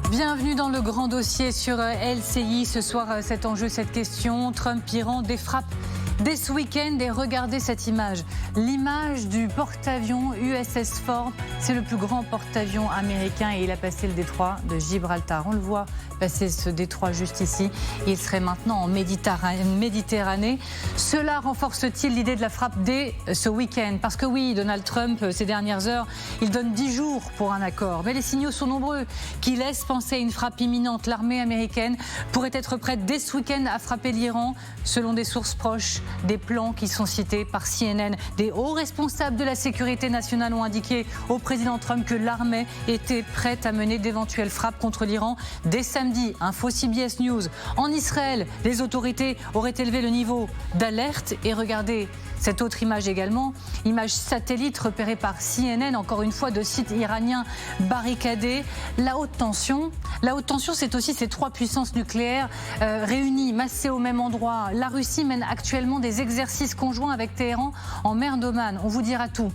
Bienvenue dans le grand dossier sur LCI. Ce soir, cet enjeu, cette question, Trump-Iran, des frappes dès ce week-end. Et regardez cette image. L'image du porte-avions USS Ford. C'est le plus grand porte-avions américain et il a passé le détroit de Gibraltar. On le voit passer ce détroit juste ici. Il serait maintenant en Méditerranée. Cela renforce-t-il l'idée de la frappe dès ce week-end? Parce que oui, Donald Trump, ces dernières heures, il donne 10 jours pour un accord. Mais les signaux sont nombreux qui laissent penser à une frappe imminente. L'armée américaine pourrait être prête dès ce week-end à frapper l'Iran, selon des sources proches. Des plans qui sont cités par CNN. Des hauts responsables de la sécurité nationale ont indiqué au président Trump que l'armée était prête à mener d'éventuelles frappes contre l'Iran dès samedi. Info CBS News. En Israël, les autorités auraient élevé le niveau d'alerte. Et regardez cette autre image également, image satellite repérée par CNN, encore une fois de sites iraniens barricadés. La haute tension, c'est aussi ces trois puissances nucléaires réunies, massées au même endroit. La Russie mène actuellement des exercices conjoints avec Téhéran en mer d'Oman. On vous dira tout.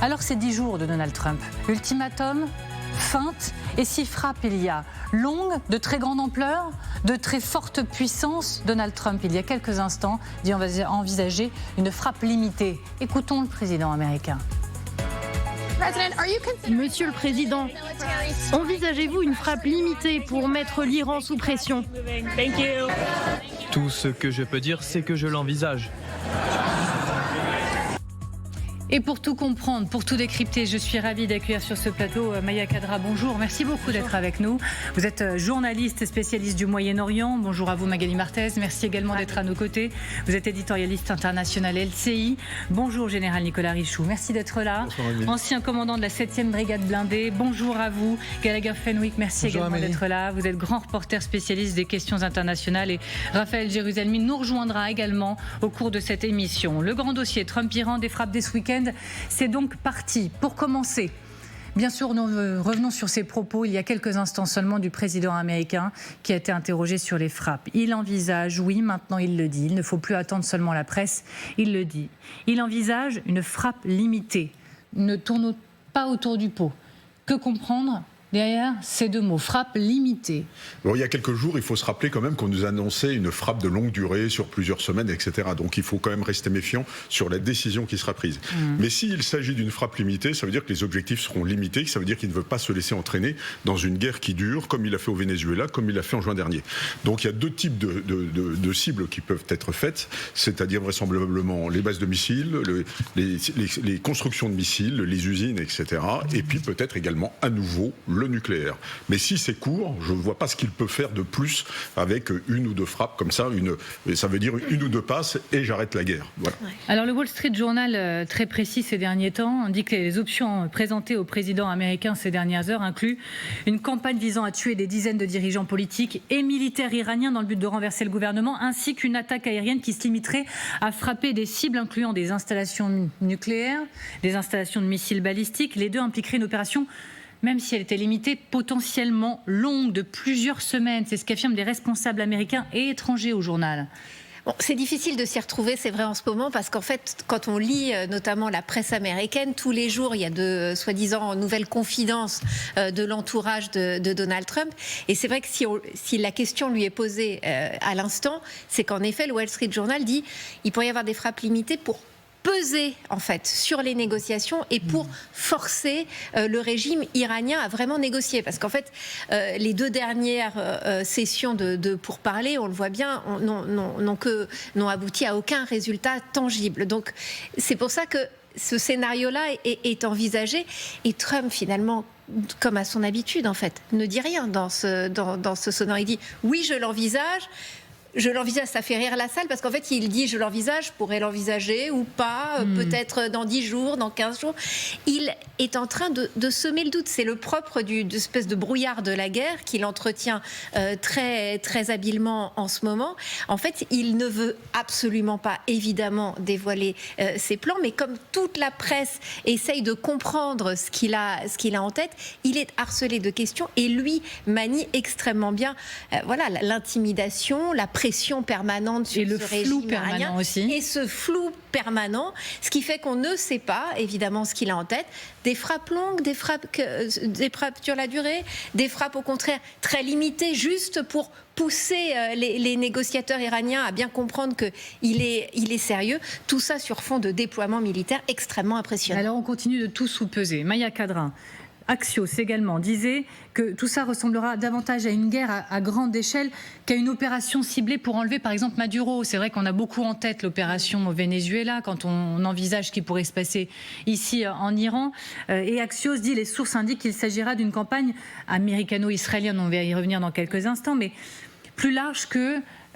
Alors ces 10 jours de Donald Trump, ultimatum, feinte, et si frappe il y a longue, de très grande ampleur, de très forte puissance, Donald Trump, il y a quelques instants, dit envisager une frappe limitée. Écoutons le président américain. Monsieur le Président, envisagez-vous une frappe limitée pour mettre l'Iran sous pression? Tout ce que je peux dire, c'est que je l'envisage. Et pour tout comprendre, pour tout décrypter, je suis ravie d'accueillir sur ce plateau Maya Kadra. Bonjour, merci beaucoup d'être avec nous. Vous êtes journaliste spécialiste du Moyen-Orient. Bonjour à vous Magali Martez, merci également d'être à nos côtés. Vous êtes éditorialiste international LCI. Bonjour Général Nicolas Richoux, merci d'être là. Bonsoir, ancien commandant de la 7e brigade blindée. Bonjour à vous Gallagher Fenwick, merci également d'être là. Vous êtes grand reporter spécialiste des questions internationales et Raphaël Jérusalemi nous rejoindra également au cours de cette émission. Le grand dossier Trump-Iran, des frappes dès ce week-end. C'est donc parti. Pour commencer, bien sûr, nous revenons sur ces propos il y a quelques instants seulement du président américain qui a été interrogé sur les frappes. Il envisage, oui, maintenant il le dit, il ne faut plus attendre seulement la presse, il le dit. Il envisage une frappe limitée. Ne tournons pas autour du pot. Que comprendre derrière ces deux mots, frappe limitée? Bon, il y a quelques jours, il faut se rappeler quand même qu'on nous annonçait une frappe de longue durée sur plusieurs semaines, etc. Donc il faut quand même rester méfiant sur la décision qui sera prise. Mais s'il s'agit d'une frappe limitée, ça veut dire que les objectifs seront limités, ça veut dire qu'il ne veut pas se laisser entraîner dans une guerre qui dure, comme il a fait au Venezuela, comme il a fait en juin dernier. Donc il y a deux types de cibles qui peuvent être faites, c'est-à-dire vraisemblablement les bases de missiles, les constructions de missiles, les usines, etc. Et puis peut-être également à nouveau le nucléaire. Mais si c'est court, je ne vois pas ce qu'il peut faire de plus avec une ou deux frappes comme ça. Ça veut dire une ou deux passes et j'arrête la guerre. Voilà. Alors le Wall Street Journal, très précis ces derniers temps, indique que les options présentées au président américain ces dernières heures incluent une campagne visant à tuer des dizaines de dirigeants politiques et militaires iraniens dans le but de renverser le gouvernement, ainsi qu'une attaque aérienne qui se limiterait à frapper des cibles incluant des installations nucléaires, des installations de missiles balistiques. Les deux impliqueraient une opération, même si elle était limitée, potentiellement longue, de plusieurs semaines. C'est ce qu'affirment des responsables américains et étrangers au journal. Bon, c'est difficile de s'y retrouver, c'est vrai en ce moment, parce qu'en fait, quand on lit notamment la presse américaine, tous les jours, il y a de soi-disant nouvelles confidences de l'entourage de Donald Trump. Et c'est vrai que si la question lui est posée à l'instant, c'est qu'en effet, le Wall Street Journal dit qu'il pourrait y avoir des frappes limitées pour peser en fait sur les négociations et pour forcer le régime iranien à vraiment négocier, parce qu'en fait les deux dernières sessions de pourparlers, on le voit bien, n'ont abouti à aucun résultat tangible. Donc c'est pour ça que ce scénario-là est envisagé, et Trump finalement, comme à son habitude en fait, ne dit rien dans ce sonore. Il dit oui, je l'envisage. Je l'envisage, ça fait rire la salle, parce qu'en fait, il dit je l'envisage, pourrait l'envisager ou pas, peut-être dans 10 jours, dans 15 jours. Il est en train de semer le doute. C'est le propre d'une espèce de brouillard de la guerre qu'il entretient très, très habilement en ce moment. En fait, il ne veut absolument pas, évidemment, dévoiler ses plans, mais comme toute la presse essaye de comprendre ce qu'il a en tête, il est harcelé de questions et lui manie extrêmement bien l'intimidation, la pression pression permanente sur et le ce flou régime permanent iranien, aussi. et ce flou permanent, ce qui fait qu'on ne sait pas évidemment ce qu'il a en tête. Des frappes longues, des frappes sur la durée, des frappes au contraire très limitées, juste pour pousser les négociateurs iraniens à bien comprendre qu'il est sérieux. Tout ça sur fond de déploiement militaire extrêmement impressionnant. Alors on continue de tout sous-peser. Maya Kadrin, Axios également disait que tout ça ressemblera davantage à une guerre à grande échelle qu'à une opération ciblée pour enlever par exemple Maduro. C'est vrai qu'on a beaucoup en tête l'opération au Venezuela quand on envisage ce qui pourrait se passer ici en Iran. Et Axios dit, les sources indiquent qu'il s'agira d'une campagne américano-israélienne, on va y revenir dans quelques instants, mais plus large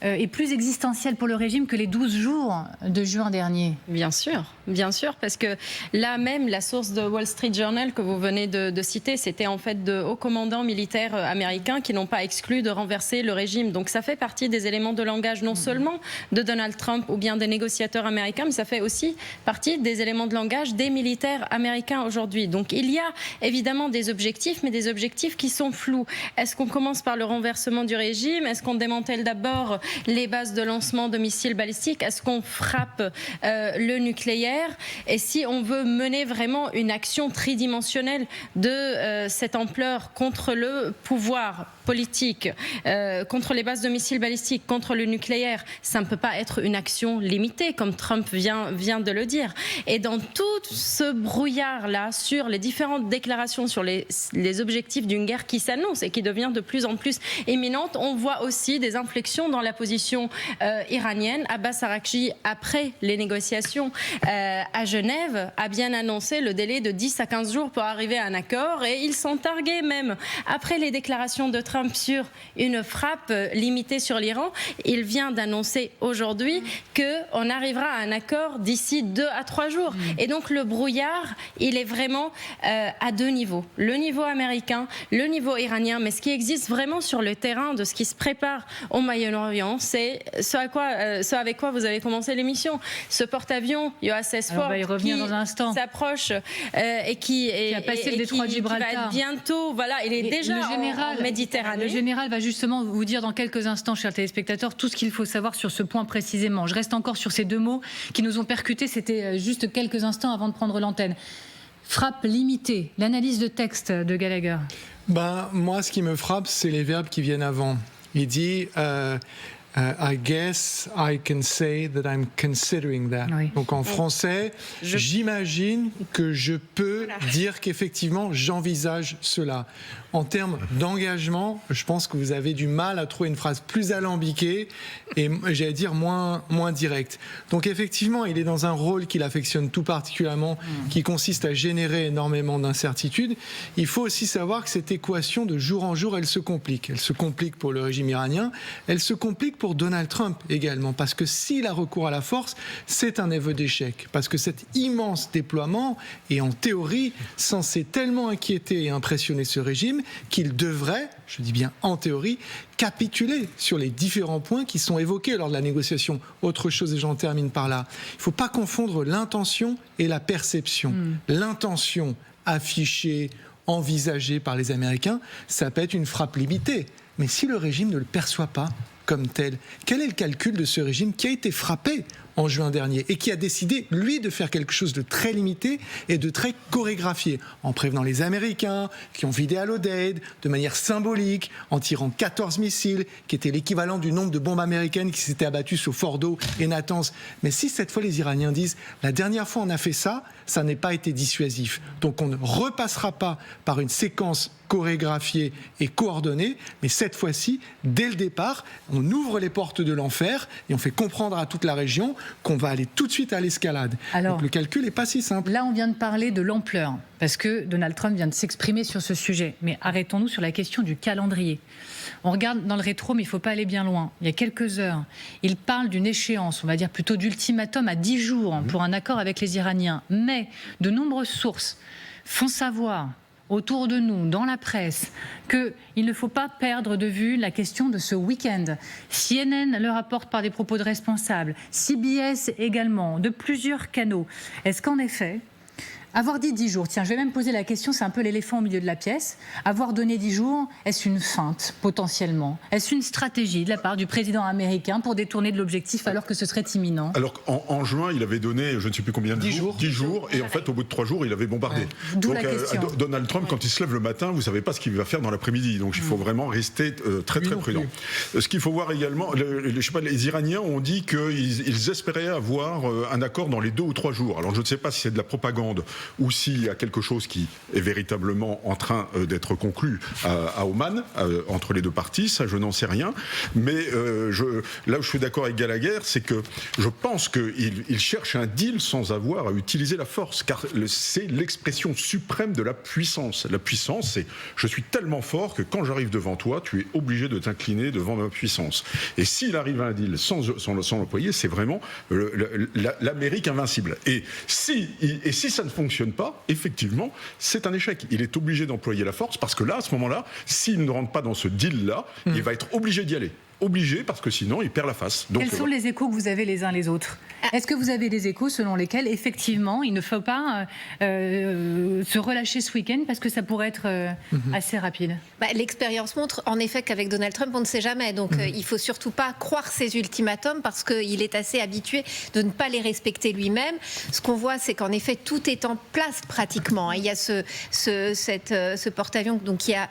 et plus existentielle pour le régime que les 12 jours de juin dernier. Bien sûr, parce que là même, la source de Wall Street Journal que vous venez de citer, c'était en fait de hauts commandants militaires américains qui n'ont pas exclu de renverser le régime. Donc ça fait partie des éléments de langage non seulement de Donald Trump ou bien des négociateurs américains, mais ça fait aussi partie des éléments de langage des militaires américains aujourd'hui. Donc il y a évidemment des objectifs, mais des objectifs qui sont flous. Est-ce qu'on commence par le renversement du régime? Est-ce qu'on démantèle d'abord les bases de lancement de missiles balistiques? Est-ce qu'on frappe le nucléaire? Et si on veut mener vraiment une action tridimensionnelle de cette ampleur contre le pouvoir politique, contre les bases de missiles balistiques, contre le nucléaire, ça ne peut pas être une action limitée, comme Trump vient de le dire. Et dans tout ce brouillard-là, sur les différentes déclarations, sur les objectifs d'une guerre qui s'annonce et qui devient de plus en plus imminente, on voit aussi des inflexions dans la position iranienne. Abbas Araghchi, après les négociations à Genève, a bien annoncé le délai de 10 à 15 jours pour arriver à un accord, et ils sont targués même, après les déclarations de Trump sur une frappe limitée sur l'Iran, il vient d'annoncer aujourd'hui qu'on arrivera à un accord d'ici 2 à 3 jours. Et donc le brouillard, il est vraiment à deux niveaux. Le niveau américain, le niveau iranien, mais ce qui existe vraiment sur le terrain de ce qui se prépare au Moyen-Orient, c'est ce avec quoi vous avez commencé l'émission. Ce porte-avions USS Ford qui s'approche et qui a passé le détroit de Gibraltar. Qui va être bientôt, voilà, il est déjà en Méditerranée. Le général va justement vous dire dans quelques instants, chers téléspectateurs, tout ce qu'il faut savoir sur ce point précisément. Je reste encore sur ces deux mots qui nous ont percutés, c'était juste quelques instants avant de prendre l'antenne. Frappe limitée, l'analyse de texte de Gallagher. Moi, ce qui me frappe, c'est les verbes qui viennent avant. Il dit I guess I can say that I'm considering that. Oui. Donc en français, j'imagine que je peux dire qu'effectivement j'envisage cela. En termes d'engagement, je pense que vous avez du mal à trouver une phrase plus alambiquée et, j'allais dire, moins directe. Donc effectivement, il est dans un rôle qu'il affectionne tout particulièrement, qui consiste à générer énormément d'incertitudes. Il faut aussi savoir que cette équation, de jour en jour, elle se complique. Elle se complique pour le régime iranien, elle se complique pour Donald Trump également, parce que s'il a recours à la force, c'est un aveu d'échec. Parce que cet immense déploiement est en théorie censé tellement inquiéter et impressionner ce régime qu'il devrait, je dis bien en théorie, capituler sur les différents points qui sont évoqués lors de la négociation. Autre chose, et j'en termine par là, il ne faut pas confondre l'intention et la perception. L'intention affichée, envisagée par les Américains, ça peut être une frappe limitée. Mais si le régime ne le perçoit pas comme tel, quel est le calcul de ce régime qui a été frappé en juin dernier et qui a décidé, lui, de faire quelque chose de très limité et de très chorégraphié, en prévenant les Américains qui ont vidé Al-Udeid de manière symbolique, en tirant 14 missiles, qui étaient l'équivalent du nombre de bombes américaines qui s'étaient abattues sur Fordo et Natanz. Mais si cette fois les Iraniens disent « la dernière fois on a fait ça, ça n'a pas été dissuasif », donc on ne repassera pas par une séquence chorégraphiée et coordonnée, mais cette fois-ci, dès le départ, on ouvre les portes de l'enfer et on fait comprendre à toute la région qu'on va aller tout de suite à l'escalade. Alors, donc le calcul n'est pas si simple. Là, on vient de parler de l'ampleur, parce que Donald Trump vient de s'exprimer sur ce sujet. Mais arrêtons-nous sur la question du calendrier. On regarde dans le rétro, mais il ne faut pas aller bien loin. Il y a quelques heures, il parle d'une échéance, on va dire plutôt d'ultimatum à 10 jours pour un accord avec les Iraniens. Mais de nombreuses sources font savoir autour de nous, dans la presse, qu'il ne faut pas perdre de vue la question de ce week-end. CNN le rapporte par des propos de responsables, CBS également, de plusieurs canaux. Est-ce qu'en effet, Avoir dit 10 jours, tiens, je vais même poser la question, c'est un peu l'éléphant au milieu de la pièce. Avoir donné 10 jours, est-ce une feinte, potentiellement? Est-ce une stratégie de la part du président américain pour détourner de l'objectif alors que ce serait imminent? Alors en juin, il avait donné, je ne sais plus combien de jours, 10 jours, et en fait, au bout de 3 jours, il avait bombardé. D'où donc, la question. Donald Trump, quand il se lève le matin, vous ne savez pas ce qu'il va faire dans l'après-midi. Donc il faut vraiment rester très prudent. Ce qu'il faut voir également, les Iraniens ont dit qu'ils espéraient avoir un accord dans les 2 ou 3 jours. Alors je ne sais pas si c'est de la propagande ou s'il y a quelque chose qui est véritablement en train d'être conclu à Oman, entre les deux parties, ça je n'en sais rien. Mais là où je suis d'accord avec Gallagher, c'est que je pense qu'il cherche un deal sans avoir à utiliser la force, car c'est l'expression suprême de la puissance. La puissance, c'est je suis tellement fort que quand j'arrive devant toi, tu es obligé de t'incliner devant ma puissance. Et s'il arrive à un deal sans l'employer, c'est vraiment l'Amérique invincible. Et si ça ne fonctionne pas, effectivement, c'est un échec. Il est obligé d'employer la force parce que là, à ce moment-là, s'il ne rentre pas dans ce deal-là, il va être obligé d'y aller. Obligé parce que sinon il perd la face. Donc, quels sont les échos que vous avez les uns les autres? Est-ce que vous avez des échos selon lesquels effectivement il ne faut pas se relâcher ce week-end parce que ça pourrait être assez rapide? L'expérience montre en effet qu'avec Donald Trump on ne sait jamais, donc il faut surtout pas croire ses ultimatums parce qu'il est assez habitué de ne pas les respecter lui-même. Ce qu'on voit, c'est qu'en effet tout est en place pratiquement. Il y a ce porte-avions donc qui a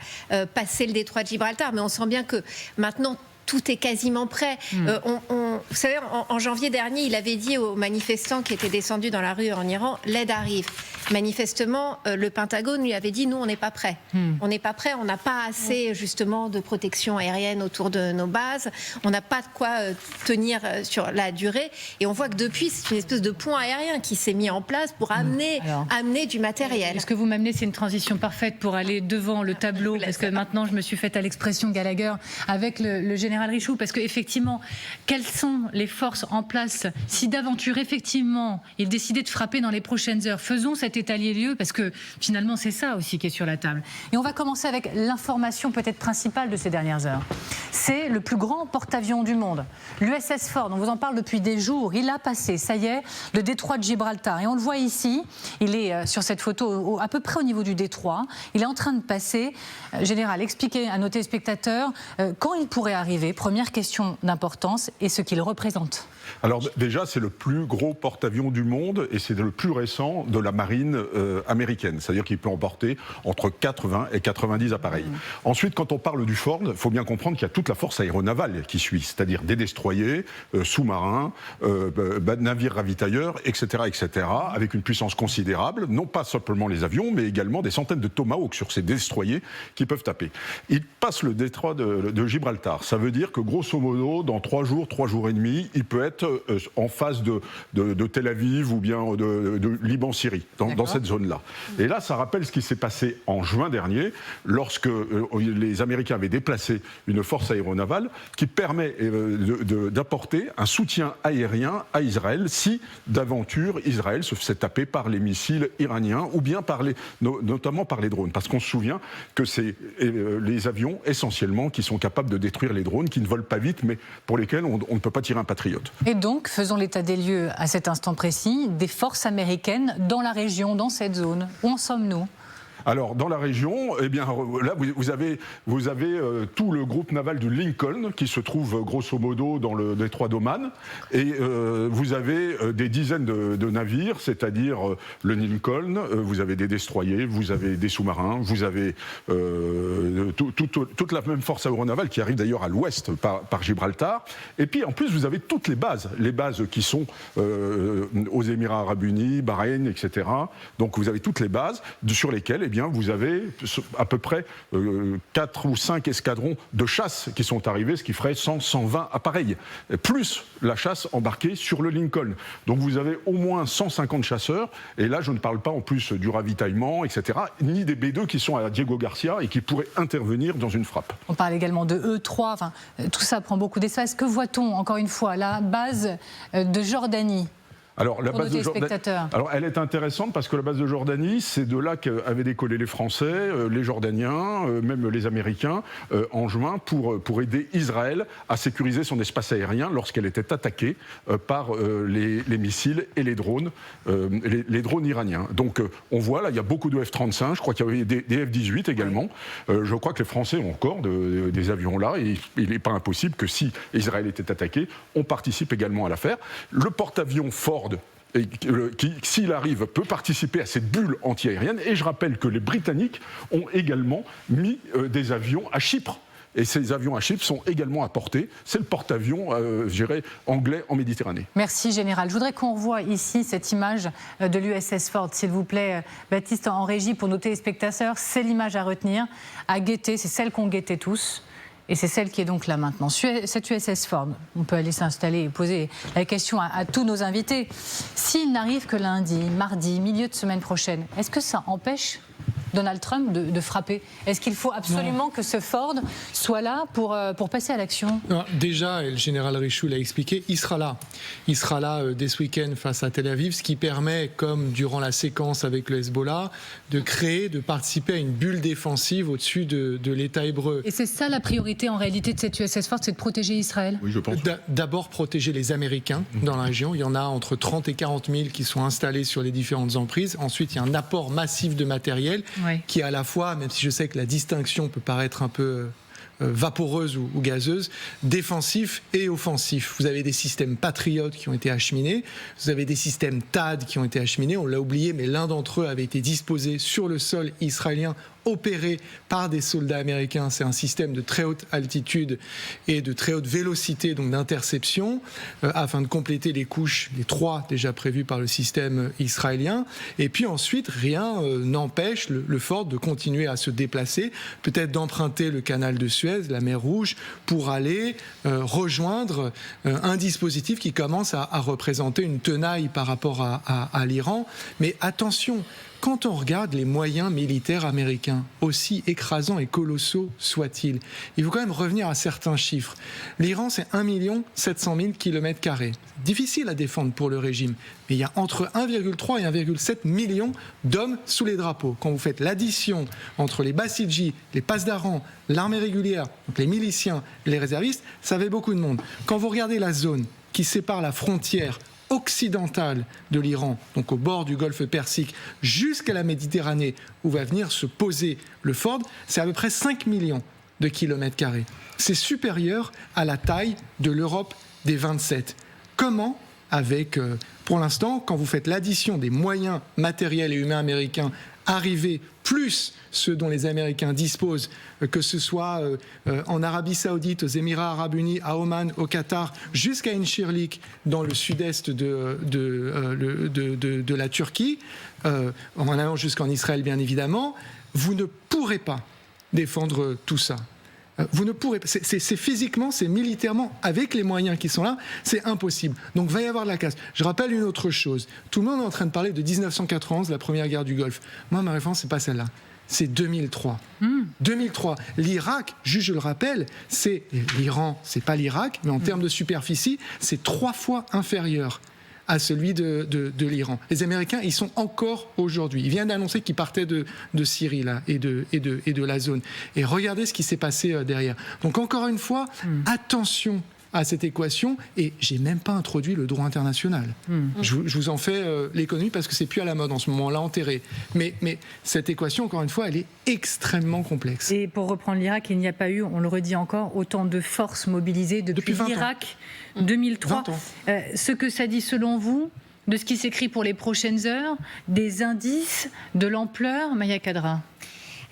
passé le détroit de Gibraltar, mais on sent bien que maintenant tout est quasiment prêt. Vous savez, en janvier dernier, il avait dit aux manifestants qui étaient descendus dans la rue en Iran, l'aide arrive. Manifestement, le Pentagone lui avait dit, nous, on n'est pas prêts. On n'est pas prêts, on n'a pas assez, justement, de protection aérienne autour de nos bases. On n'a pas de quoi tenir sur la durée. Et on voit que depuis, c'est une espèce de pont aérien qui s'est mis en place pour amener du matériel. Ce que vous m'amenez, c'est une transition parfaite pour aller devant le tableau, parce que maintenant, je me suis faite à l'expression Gallagher avec le général Richoux, parce qu'effectivement, quelles sont les forces en place si d'aventure, effectivement, il décidait de frapper dans les prochaines heures? Faisons cet état des lieux, parce que finalement, c'est ça aussi qui est sur la table. Et on va commencer avec l'information peut-être principale de ces dernières heures. C'est le plus grand porte-avions du monde, l'USS Ford. On vous en parle depuis des jours. Il a passé, ça y est, le détroit de Gibraltar. Et on le voit ici, il est sur cette photo à peu près au niveau du détroit. Il est en train de passer. Général, expliquez à nos téléspectateurs quand il pourrait arriver. Première question d'importance, et ce qu'il représente. Alors déjà, c'est le plus gros porte-avions du monde et c'est le plus récent de la marine américaine. C'est-à-dire qu'il peut emporter entre 80 et 90 appareils. Ensuite, quand on parle du Ford, il faut bien comprendre qu'il y a toute la force aéronavale qui suit, c'est-à-dire des destroyers, sous-marins, navires ravitailleurs, etc., etc., avec une puissance considérable, non pas simplement les avions, mais également des centaines de Tomahawks sur ces destroyers qui peuvent taper. Il passe le détroit de Gibraltar. Ça veut dire que grosso modo, dans 3 jours et demi, il peut être en face de Tel Aviv ou bien de Liban-Syrie, dans cette zone-là. Et là, ça rappelle ce qui s'est passé en juin dernier, lorsque les Américains avaient déplacé une force aéronavale qui permet d'apporter un soutien aérien à Israël si, d'aventure, Israël se faisait taper par les missiles iraniens ou bien notamment par les drones. Parce qu'on se souvient que c'est les avions, essentiellement, qui sont capables de détruire les drones, qui ne volent pas vite, mais pour lesquels on ne peut pas tirer un patriote. Et donc, faisons l'état des lieux à cet instant précis, des forces américaines dans la région, dans cette zone. Où en sommes-nous ? Alors, dans la région, eh bien, là, vous avez tout le groupe naval du Lincoln qui se trouve grosso modo dans le détroit d'Oman. Et vous avez des dizaines de navires, c'est-à-dire le Lincoln, vous avez des destroyers, vous avez des sous-marins, vous avez toute la même force aéronavale qui arrive d'ailleurs à l'ouest par Gibraltar. Et puis, en plus, vous avez toutes les bases qui sont aux Émirats arabes unis, Bahreïn, etc. Donc, vous avez toutes les bases sur lesquelles vous avez à peu près 4 ou 5 escadrons de chasse qui sont arrivés, ce qui ferait 100-120 appareils, plus la chasse embarquée sur le Lincoln. Donc vous avez au moins 150 chasseurs, et là je ne parle pas en plus du ravitaillement, etc., ni des B-2 qui sont à Diego Garcia et qui pourraient intervenir dans une frappe. On parle également de E3, enfin, tout ça prend beaucoup d'espace. Que voit-on, encore une fois, la base de Jordanie ? Alors, la pour base nos de téléspectateurs. Alors, elle est intéressante parce que la base de Jordanie, c'est de là qu'avaient décollé les Français, les Jordaniens, même les Américains, en juin, pour aider Israël à sécuriser son espace aérien lorsqu'elle était attaquée par les missiles et les drones iraniens. Donc, on voit là, il y a beaucoup de F-35, je crois qu'il y avait des F-18 également. Je crois que les Français ont encore des avions là, et il n'est pas impossible que si Israël était attaqué, on participe également à l'affaire. Le porte-avions Ford, qui, s'il arrive, peut participer à cette bulle anti-aérienne. Et je rappelle que les Britanniques ont également mis des avions à Chypre. Et ces avions à Chypre sont également à portée. C'est le porte-avions, je dirais, anglais en Méditerranée. Merci, Général. Je voudrais qu'on revoie ici cette image de l'USS Ford, s'il vous plaît, Baptiste, en régie, pour nos téléspectateurs. C'est l'image à retenir, à guetter. C'est celle qu'on guettait tous. Et c'est celle qui est donc là maintenant. Cette USS Ford, on peut aller s'installer et poser la question à tous nos invités. S'il n'arrive que lundi, mardi, milieu de semaine prochaine, est-ce que ça empêche Donald Trump de frapper? Est-ce qu'il faut absolument que ce Ford soit là pour passer à l'action? Déjà, et le général Richoult l'a expliqué, il sera là. Il sera là dès ce week-end face à Tel Aviv, ce qui permet, comme durant la séquence avec le Hezbollah, de participer à une bulle défensive au-dessus de l'État hébreu. Et c'est ça la priorité en réalité de cette USS Ford, c'est de protéger Israël? Oui, je pense. D'abord protéger les Américains dans la région. Il y en a entre 30 et 40 000 qui sont installés sur les différentes emprises. Ensuite, il y a un apport massif de matériel qui est à la fois, même si je sais que la distinction peut paraître un peu vaporeuse ou gazeuse, défensif et offensif. Vous avez des systèmes Patriot qui ont été acheminés, vous avez des systèmes THAAD qui ont été acheminés, on l'a oublié, mais l'un d'entre eux avait été disposé sur le sol israélien, opéré par des soldats américains. C'est un système de très haute altitude et de très haute vélocité, donc d'interception, afin de compléter les couches, les 3 déjà prévues par le système israélien. Et puis ensuite, rien n'empêche le Ford de continuer à se déplacer, peut-être d'emprunter le canal de Suez, la mer Rouge, pour aller rejoindre un dispositif qui commence à représenter une tenaille par rapport à l'Iran. Mais attention, quand on regarde les moyens militaires américains, aussi écrasants et colossaux soient-ils, il faut quand même revenir à certains chiffres. L'Iran, c'est 1 700 000 km². Difficile à défendre pour le régime, mais il y a entre 1,3 et 1,7 million d'hommes sous les drapeaux. Quand vous faites l'addition entre les Bassidji, les Pasdaran, l'armée régulière, donc les miliciens et les réservistes, ça fait beaucoup de monde. Quand vous regardez la zone qui sépare la frontière occidentale de l'Iran, donc au bord du golfe Persique, jusqu'à la Méditerranée, où va venir se poser le Ford, c'est à peu près 5 millions de kilomètres carrés. C'est supérieur à la taille de l'Europe des 27. Comment, pour l'instant, quand vous faites l'addition des moyens matériels et humains américains arrivés, plus ceux dont les Américains disposent, que ce soit en Arabie Saoudite, aux Émirats Arabes Unis, à Oman, au Qatar, jusqu'à Incirlik, dans le sud-est de la Turquie, en allant jusqu'en Israël, bien évidemment, vous ne pourrez pas défendre tout ça. Vous ne pourrez pas. C'est physiquement, c'est militairement, avec les moyens qui sont là, c'est impossible. Donc, il va y avoir de la casse. Je rappelle une autre chose. Tout le monde est en train de parler de 1991, la première guerre du Golfe. Moi, ma référence, c'est pas celle-là. C'est 2003. 2003. L'Irak, juste je le rappelle, c'est l'Iran, c'est pas l'Irak, mais en termes de superficie, c'est 3 fois inférieur à celui de l'Iran. Les Américains, ils sont encore aujourd'hui. Ils viennent d'annoncer qu'ils partaient de Syrie là, et de la zone. Et regardez ce qui s'est passé derrière. Donc encore une fois, attention à cette équation, et j'ai même pas introduit le droit international. Je vous en fais l'économie parce que c'est plus à la mode en ce moment, on l'a enterré. Mais cette équation, encore une fois, elle est extrêmement complexe. Et pour reprendre l'Irak, il n'y a pas eu, on le redit encore, autant de forces mobilisées depuis l'Irak 2003. 20 ans. Ce que ça dit selon vous, de ce qui s'écrit pour les prochaines heures, des indices de l'ampleur, Maya Kadra?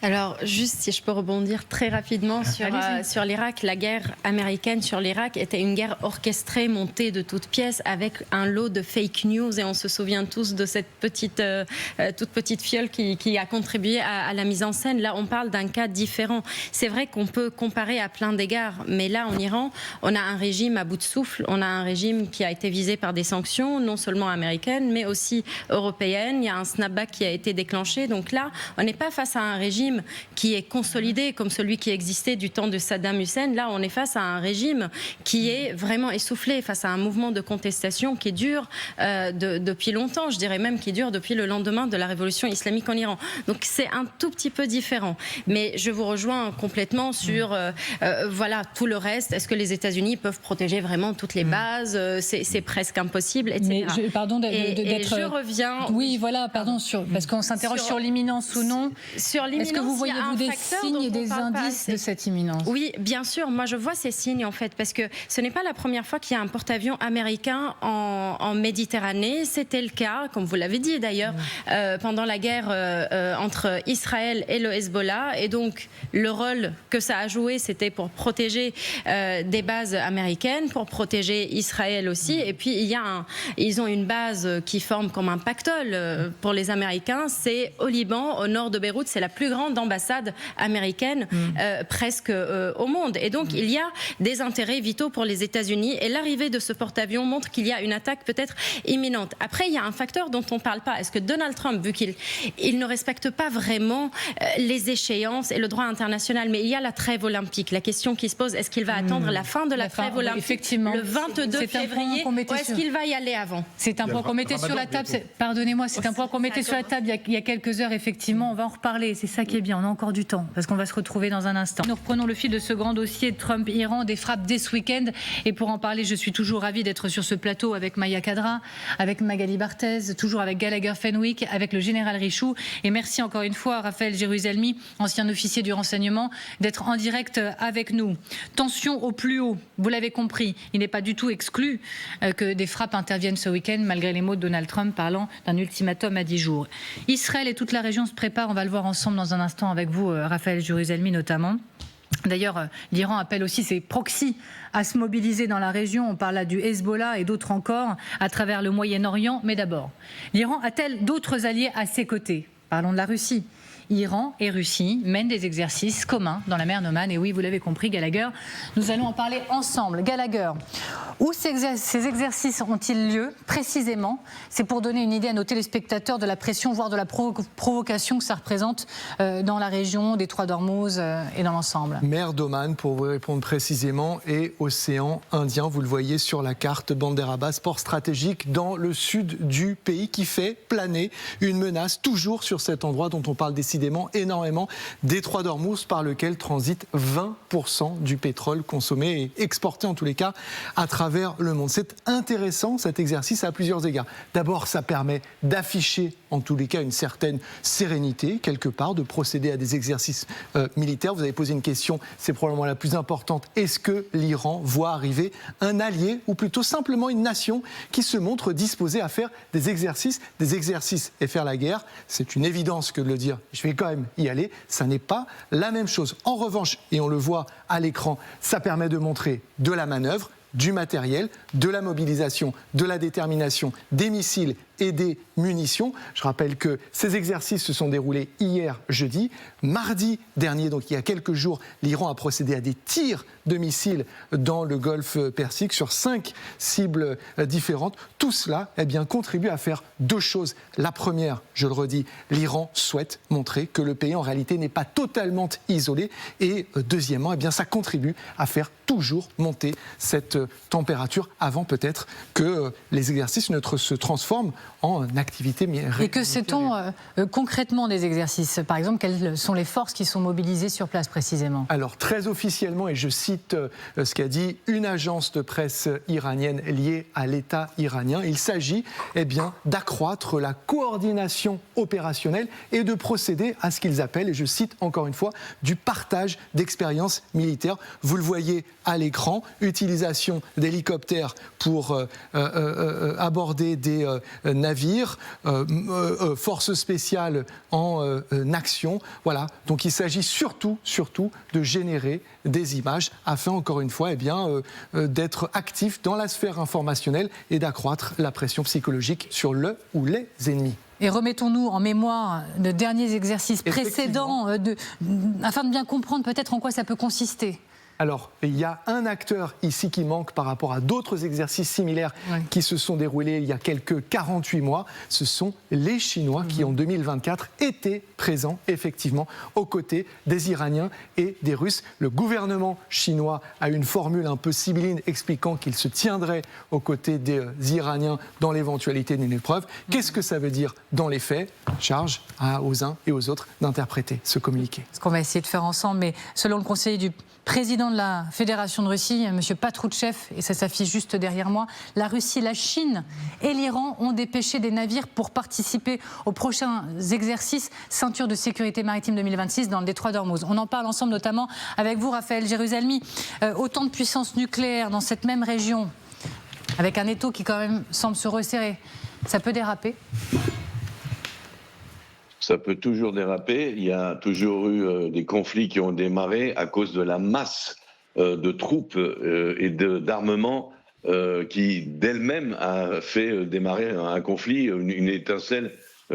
Alors, juste si je peux rebondir très rapidement sur l'Irak, la guerre américaine sur l'Irak était une guerre orchestrée, montée de toutes pièces, avec un lot de fake news, et on se souvient tous de cette toute petite fiole qui a contribué à la mise en scène. Là, on parle d'un cas différent. C'est vrai qu'on peut comparer à plein d'égards, mais là, en Iran, on a un régime à bout de souffle, on a un régime qui a été visé par des sanctions, non seulement américaines, mais aussi européennes. Il y a un snapback qui a été déclenché. Donc là, on n'est pas face à un régime régime qui est consolidé, comme celui qui existait du temps de Saddam Hussein. Là, on est face à un régime qui est vraiment essoufflé, face à un mouvement de contestation qui dure depuis longtemps, je dirais même qui dure depuis le lendemain de la révolution islamique en Iran. Donc c'est un tout petit peu différent. Mais je vous rejoins complètement sur voilà, tout le reste. Est-ce que les États-Unis peuvent protéger vraiment toutes les bases? C'est presque impossible, etc. Mais pardon d'être... Et je reviens... Oui, voilà, pardon, parce qu'on s'interroge sur l'imminence ou non. Sur l'imminence, est-ce que vous voyez-vous des signes et des indices de cette imminence? Oui, bien sûr. Moi, je vois ces signes, en fait, parce que ce n'est pas la première fois qu'il y a un porte-avions américain en Méditerranée. C'était le cas, comme vous l'avez dit d'ailleurs, pendant la guerre entre Israël et le Hezbollah. Et donc, le rôle que ça a joué, c'était pour protéger des bases américaines, pour protéger Israël aussi. Et puis, ils ont une base qui forme comme un pactole pour les Américains. C'est au Liban, au nord de Beyrouth. C'est la plus grande ambassade américaine presque au monde. Et donc, il y a des intérêts vitaux pour les États-Unis. Et l'arrivée de ce porte-avions montre qu'il y a une attaque peut-être imminente. Après, il y a un facteur dont on ne parle pas. Est-ce que Donald Trump, vu qu'il ne respecte pas vraiment les échéances et le droit international, mais il y a la trêve olympique. La question qui se pose, est-ce qu'il va attendre la fin de la trêve olympique le 22 février ou est-ce qu'il va y aller avant? C'est un point qu'on mettait sur la table. Pardonnez-moi, c'est un point qu'on mettait sur la table il y a quelques heures, effectivement. On va en reparler. C'est ça qui est bien. On a encore du temps parce qu'on va se retrouver dans un instant. Nous reprenons le fil de ce grand dossier de Trump-Iran, des frappes dès ce week-end. Et pour en parler, je suis toujours ravie d'être sur ce plateau avec Maya Kadra, avec Magali Barthez, toujours avec Gallagher Fenwick, avec le général Richoux. Et merci encore une fois à Raphaël Jérusalemi, ancien officier du renseignement, d'être en direct avec nous. Tension au plus haut, vous l'avez compris. Il n'est pas du tout exclu que des frappes interviennent ce week-end, malgré les mots de Donald Trump parlant d'un ultimatum à 10 jours. Israël et toute la région se préparent, on va le voir ensemble dans un instant avec vous, Raphaël Jérusalemi notamment. D'ailleurs, l'Iran appelle aussi ses proxys à se mobiliser dans la région. On parle là du Hezbollah et d'autres encore à travers le Moyen-Orient. Mais d'abord, l'Iran a-t-elle d'autres alliés à ses côtés? Parlons de la Russie. Iran et Russie mènent des exercices communs dans la mer d'Oman. Et oui, vous l'avez compris, Gallagher, nous allons en parler ensemble. Gallagher, où ces exercices ont-ils lieu précisément? C'est pour donner une idée à nos téléspectateurs de la pression, voire de la provocation que ça représente dans la région, Détroit d'Ormuz et dans l'ensemble. Mer d'Oman, pour vous répondre précisément, et océan Indien. Vous le voyez sur la carte, Bandar Abbas, port stratégique dans le sud du pays qui fait planer une menace toujours sur cet endroit dont on parle décidément énormément, Détroit d'Ormuz, par lequel transite 20% du pétrole consommé et exporté en tous les cas à travers le monde. C'est intéressant cet exercice à plusieurs égards. D'abord, ça permet d'afficher en tous les cas une certaine sérénité quelque part, de procéder à des exercices militaires. Vous avez posé une question, c'est probablement la plus importante. Est-ce que l'Iran voit arriver un allié ou plutôt simplement une nation qui se montre disposée à faire des exercices et faire la guerre? C'est une évidence que de le dire. Je vais quand même y aller. Ça n'est pas la même chose. En revanche, et on le voit à l'écran, ça permet de montrer de la manœuvre, du matériel, de la mobilisation, de la détermination, des missiles et des munitions. Je rappelle que ces exercices se sont déroulés hier jeudi. Mardi dernier, donc il y a quelques jours, l'Iran a procédé à des tirs de missiles dans le golfe Persique sur 5 cibles différentes. Tout cela contribue à faire deux choses. La première, je le redis, l'Iran souhaite montrer que le pays en réalité n'est pas totalement isolé. Et deuxièmement, ça contribue à faire toujours monter cette température avant peut-être que les exercices ne se transforment en activité militaire. Et que sait-on concrètement des exercices? Par exemple, quelles sont les forces qui sont mobilisées sur place précisément? Alors très officiellement, et je cite ce qu'a dit une agence de presse iranienne liée à l'État iranien, il s'agit d'accroître la coordination opérationnelle et de procéder à ce qu'ils appellent, et je cite encore une fois, du partage d'expériences militaires. Vous le voyez à l'écran, utilisation d'hélicoptères pour aborder des navires, forces spéciales en action. Voilà, donc il s'agit surtout de générer des images afin, encore une fois, d'être actif dans la sphère informationnelle et d'accroître la pression psychologique sur le ou les ennemis. Et remettons-nous en mémoire de derniers exercices précédents afin de bien comprendre peut-être en quoi ça peut consister. Alors, il y a un acteur ici qui manque par rapport à d'autres exercices similaires qui se sont déroulés il y a quelques 48 mois. Ce sont les Chinois qui, en 2024, étaient présents effectivement aux côtés des Iraniens et des Russes. Le gouvernement chinois a une formule un peu sibylline expliquant qu'il se tiendrait aux côtés des Iraniens dans l'éventualité d'une épreuve. Qu'est-ce que ça veut dire dans les faits? Charge aux uns et aux autres d'interpréter ce communiqué. Ce qu'on va essayer de faire ensemble, mais selon le conseiller du président de la Fédération de Russie, M. Patrouchev, et ça s'affiche juste derrière moi, la Russie, la Chine et l'Iran ont dépêché des navires pour participer aux prochains exercices ceinture de sécurité maritime 2026 dans le détroit d'Ormuz. On en parle ensemble notamment avec vous, Raphaël Jérusalemi. Autant de puissance nucléaire dans cette même région, avec un étau qui quand même semble se resserrer, ça peut déraper? Ça peut toujours déraper. Il y a toujours eu des conflits qui ont démarré à cause de la masse de troupes et d'armements qui, d'elle-même, a fait démarrer un conflit. Une étincelle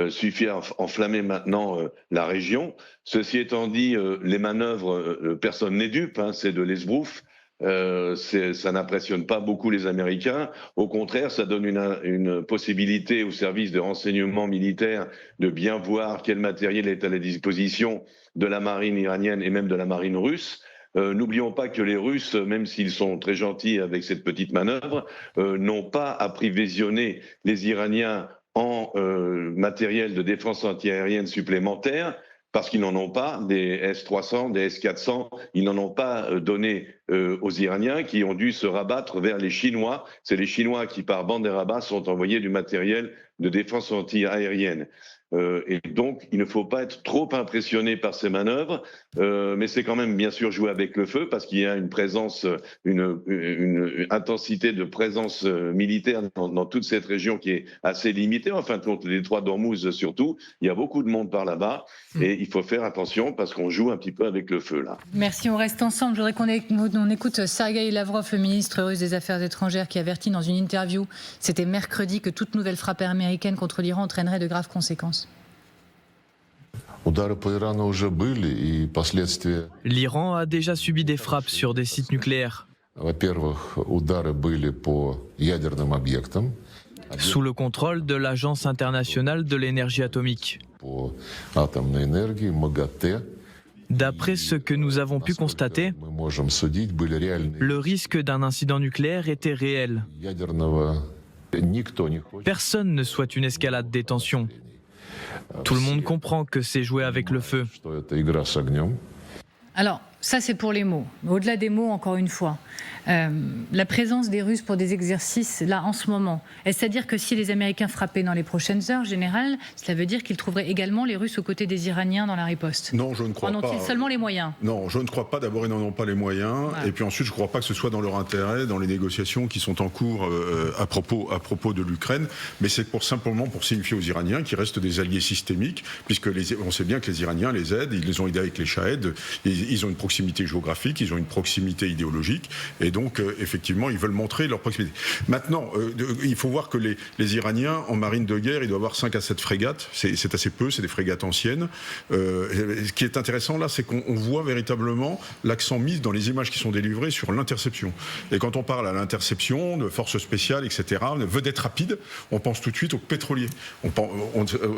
suffit à enflammer maintenant la région. Ceci étant dit, les manœuvres, personne n'est dupe, hein, c'est de l'esbrouf. Ça n'impressionne pas beaucoup les Américains. Au contraire, ça donne une possibilité aux services de renseignement militaire de bien voir quel matériel est à la disposition de la marine iranienne et même de la marine russe. N'oublions pas que les Russes, même s'ils sont très gentils avec cette petite manœuvre, n'ont pas approvisionné les Iraniens en matériel de défense antiaérienne supplémentaire, parce qu'ils n'en ont pas, des S-300, des S-400, ils n'en ont pas donné aux Iraniens qui ont dû se rabattre vers les Chinois. C'est les Chinois qui, par Bandar Abbas, sont envoyés du matériel de défense anti-aérienne. Et donc, il ne faut pas être trop impressionné par ces manœuvres, mais c'est quand même bien sûr jouer avec le feu parce qu'il y a une présence, une intensité de présence militaire dans toute cette région qui est assez limitée. En fin de compte, les détroits d'Ormuz surtout, il y a beaucoup de monde par là-bas et il faut faire attention parce qu'on joue un petit peu avec le feu là. Merci, on reste ensemble. Je voudrais qu'on écoute Sergueï Lavrov, le ministre russe des Affaires étrangères, qui avertit dans une interview, c'était mercredi, que toute nouvelle frappe américaine contre l'Iran entraînerait de graves conséquences. L'Iran a déjà subi des frappes sur des sites nucléaires. Sous le contrôle de l'Agence internationale de l'énergie atomique. D'après ce que nous avons pu constater, le risque d'un incident nucléaire était réel. Personne ne souhaite une escalade des tensions. Tout le monde comprend que c'est jouer avec le feu. Alors, ça c'est pour les mots. Au-delà des mots, encore une fois, la présence des Russes pour des exercices, là, en ce moment, est-ce à dire que si les Américains frappaient dans les prochaines heures, général, cela veut dire qu'ils trouveraient également les Russes aux côtés des Iraniens dans la riposte? Non, je ne crois pas. En ont-ils seulement les moyens? Non, je ne crois pas. D'abord, ils n'en ont pas les moyens. Voilà. Et puis ensuite, je ne crois pas que ce soit dans leur intérêt, dans les négociations qui sont en cours à propos de l'Ukraine. Mais c'est simplement pour signifier aux Iraniens qu'ils restent des alliés systémiques, puisque on sait bien que les Iraniens les aident, ils les ont aidés avec les Shahed, ils ont une proximité géographique, ils ont une proximité idéologique, et donc effectivement ils veulent montrer leur proximité. Maintenant, il faut voir que les Iraniens en marine de guerre, ils doivent avoir 5 à 7 frégates, c'est assez peu, c'est des frégates anciennes. Ce qui est intéressant là, c'est qu'on voit véritablement l'accent mis dans les images qui sont délivrées sur l'interception. Et quand on parle à l'interception, de forces spéciales, etc., de vedettes rapides, on pense tout de suite aux pétroliers.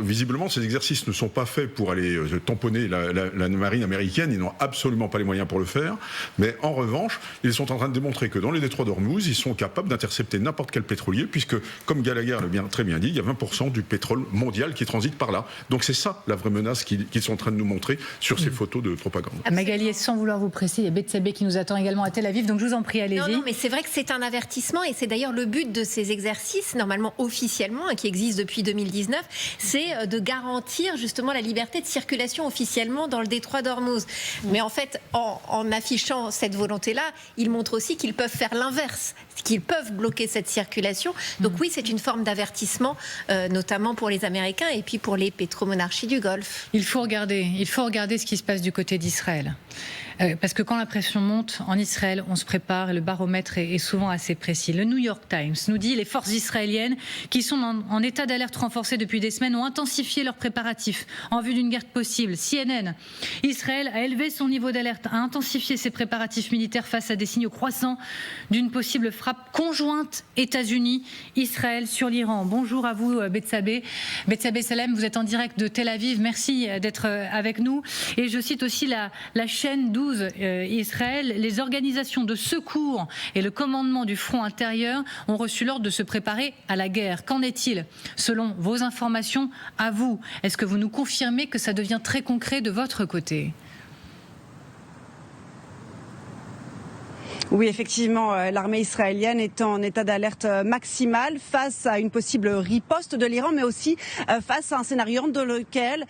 Visiblement, ces exercices ne sont pas faits pour aller tamponner la marine américaine, ils n'ont absolument pas les moyens pour le faire, mais en revanche, ils sont en train de démontrer que dans les détroits d'Ormuz, ils sont capables d'intercepter n'importe quel pétrolier, puisque, comme Gallagher l'a très bien dit, il y a 20% du pétrole mondial qui transite par là. Donc c'est ça la vraie menace qu'ils sont en train de nous montrer sur ces photos de propagande. Magali, sans vouloir vous presser, il y a Betsabé qui nous attend également à Tel Aviv, donc je vous en prie, allez-y. Non, mais c'est vrai que c'est un avertissement, et c'est d'ailleurs le but de ces exercices, normalement officiellement, qui existent depuis 2019, c'est de garantir justement la liberté de circulation officiellement dans le détroit d'Ormuz. Mais en fait, en affichant cette volonté-là, ils montrent aussi qu'ils peuvent faire l'inverse, qu'ils peuvent bloquer cette circulation. Donc oui, c'est une forme d'avertissement, notamment pour les Américains et puis pour les pétromonarchies du Golfe. Il faut regarder ce qui se passe du côté d'Israël. Parce que quand la pression monte en Israël, on se prépare et le baromètre est souvent assez précis. Le New York Times nous dit les forces israéliennes qui sont en état d'alerte renforcée depuis des semaines ont intensifié leurs préparatifs en vue d'une guerre possible. CNN, Israël a élevé son niveau d'alerte, a intensifié ses préparatifs militaires face à des signaux croissants d'une possible frappe conjointe États-Unis-Israël sur l'Iran. Bonjour à vous, Betsabé Salem, vous êtes en direct de Tel Aviv. Merci d'être avec nous. Et je cite aussi la chaîne 12 Israël. Les organisations de secours et le commandement du front intérieur ont reçu l'ordre de se préparer à la guerre. Qu'en est-il selon vos informations à vous? Est-ce que vous nous confirmez que ça devient très concret de votre côté? Oui, effectivement, l'armée israélienne est en état d'alerte maximale face à une possible riposte de l'Iran, mais aussi face à un scénario dans lequel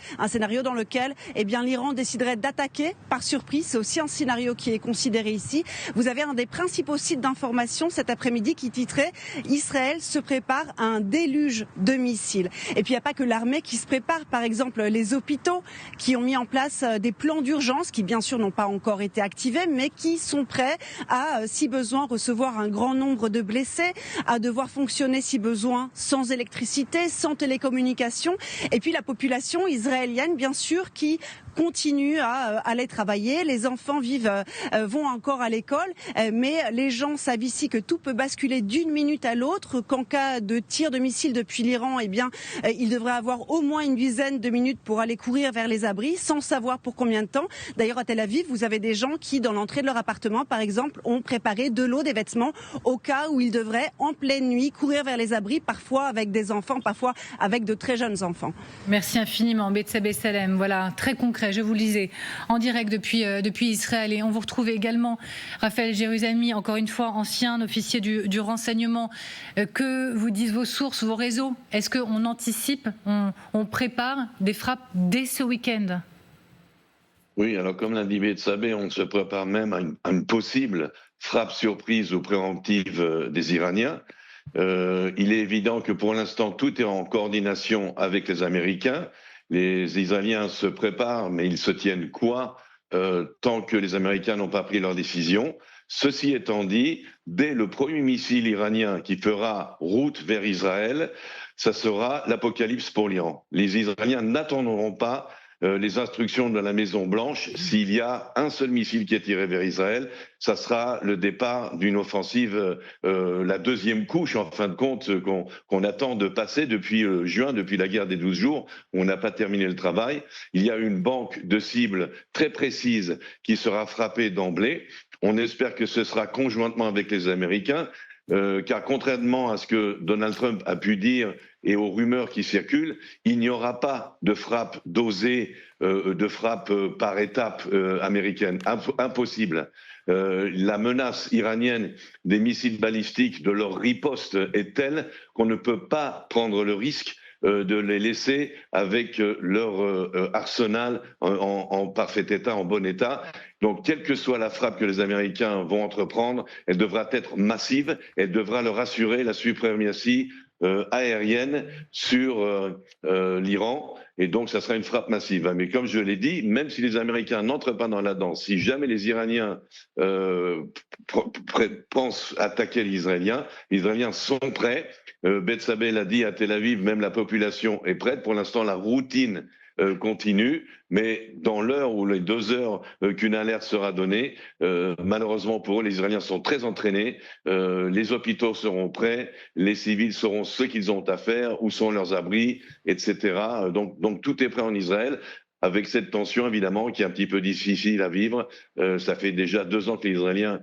l'Iran déciderait d'attaquer par surprise. C'est aussi un scénario qui est considéré ici. Vous avez un des principaux sites d'information cet après-midi qui titrait « Israël se prépare à un déluge de missiles ». Et puis il n'y a pas que l'armée qui se prépare, par exemple les hôpitaux qui ont mis en place des plans d'urgence qui bien sûr n'ont pas encore été activés, mais qui sont prêts à si besoin, recevoir un grand nombre de blessés, à devoir fonctionner si besoin sans électricité, sans télécommunications. Et puis la population israélienne, bien sûr, qui continue à aller travailler. Les enfants vont encore à l'école, mais les gens savent ici que tout peut basculer d'une minute à l'autre, qu'en cas de tir de missile depuis l'Iran, eh bien, ils devraient avoir au moins une dizaine de minutes pour aller courir vers les abris, sans savoir pour combien de temps. D'ailleurs, à Tel Aviv, vous avez des gens qui, dans l'entrée de leur appartement, par exemple, ont préparé de l'eau, des vêtements, au cas où ils devraient, en pleine nuit, courir vers les abris, parfois avec des enfants, parfois avec de très jeunes enfants. Merci infiniment, Betsabé Salem. Voilà, très concret. Je vous le disais, en direct depuis Israël. Et on vous retrouve également, Raphaël Jérusalemi, encore une fois, ancien officier du renseignement. Que vous disent vos sources, vos réseaux? Est-ce qu'on anticipe, on prépare des frappes dès ce week-end? Oui, alors comme l'a dit Betsabé, on se prépare même à une possible frappe surprise ou préemptive des Iraniens. Il est évident que pour l'instant, tout est en coordination avec les Américains. Les Israéliens se préparent, mais ils se tiennent quoi tant que les Américains n'ont pas pris leur décision. Ceci étant dit, dès le premier missile iranien qui fera route vers Israël, ça sera l'apocalypse pour l'Iran. Les Israéliens n'attendront pas les instructions de la Maison-Blanche. S'il y a un seul missile qui est tiré vers Israël, ça sera le départ d'une offensive, la deuxième couche, en fin de compte, qu'on attend de passer depuis juin, depuis la guerre des 12 jours, où on n'a pas terminé le travail. Il y a une banque de cibles très précise qui sera frappée d'emblée. On espère que ce sera conjointement avec les Américains, car contrairement à ce que Donald Trump a pu dire et aux rumeurs qui circulent, il n'y aura pas de frappe dosée, de frappe par étape américaine. Impossible. La menace iranienne des missiles balistiques, de leur riposte est telle qu'on ne peut pas prendre le risque de les laisser avec leur arsenal en parfait état, en bon état. Donc, quelle que soit la frappe que les Américains vont entreprendre, elle devra être massive, elle devra leur assurer la suprématie aérienne sur l'Iran, et donc ça sera une frappe massive. Mais comme je l'ai dit, même si les Américains n'entrent pas dans la danse, si jamais les Iraniens pensent attaquer les Israéliens sont prêts. Betsabé l'a dit à Tel Aviv, même la population est prête. Pour l'instant, la routine continue, mais dans l'heure ou les 2 heures qu'une alerte sera donnée, malheureusement pour eux, les Israéliens sont très entraînés, les hôpitaux seront prêts, les civils sauront ce qu'ils ont à faire, où sont leurs abris, etc. Donc tout est prêt en Israël, avec cette tension évidemment qui est un petit peu difficile à vivre. Ça fait déjà 2 ans que les Israéliens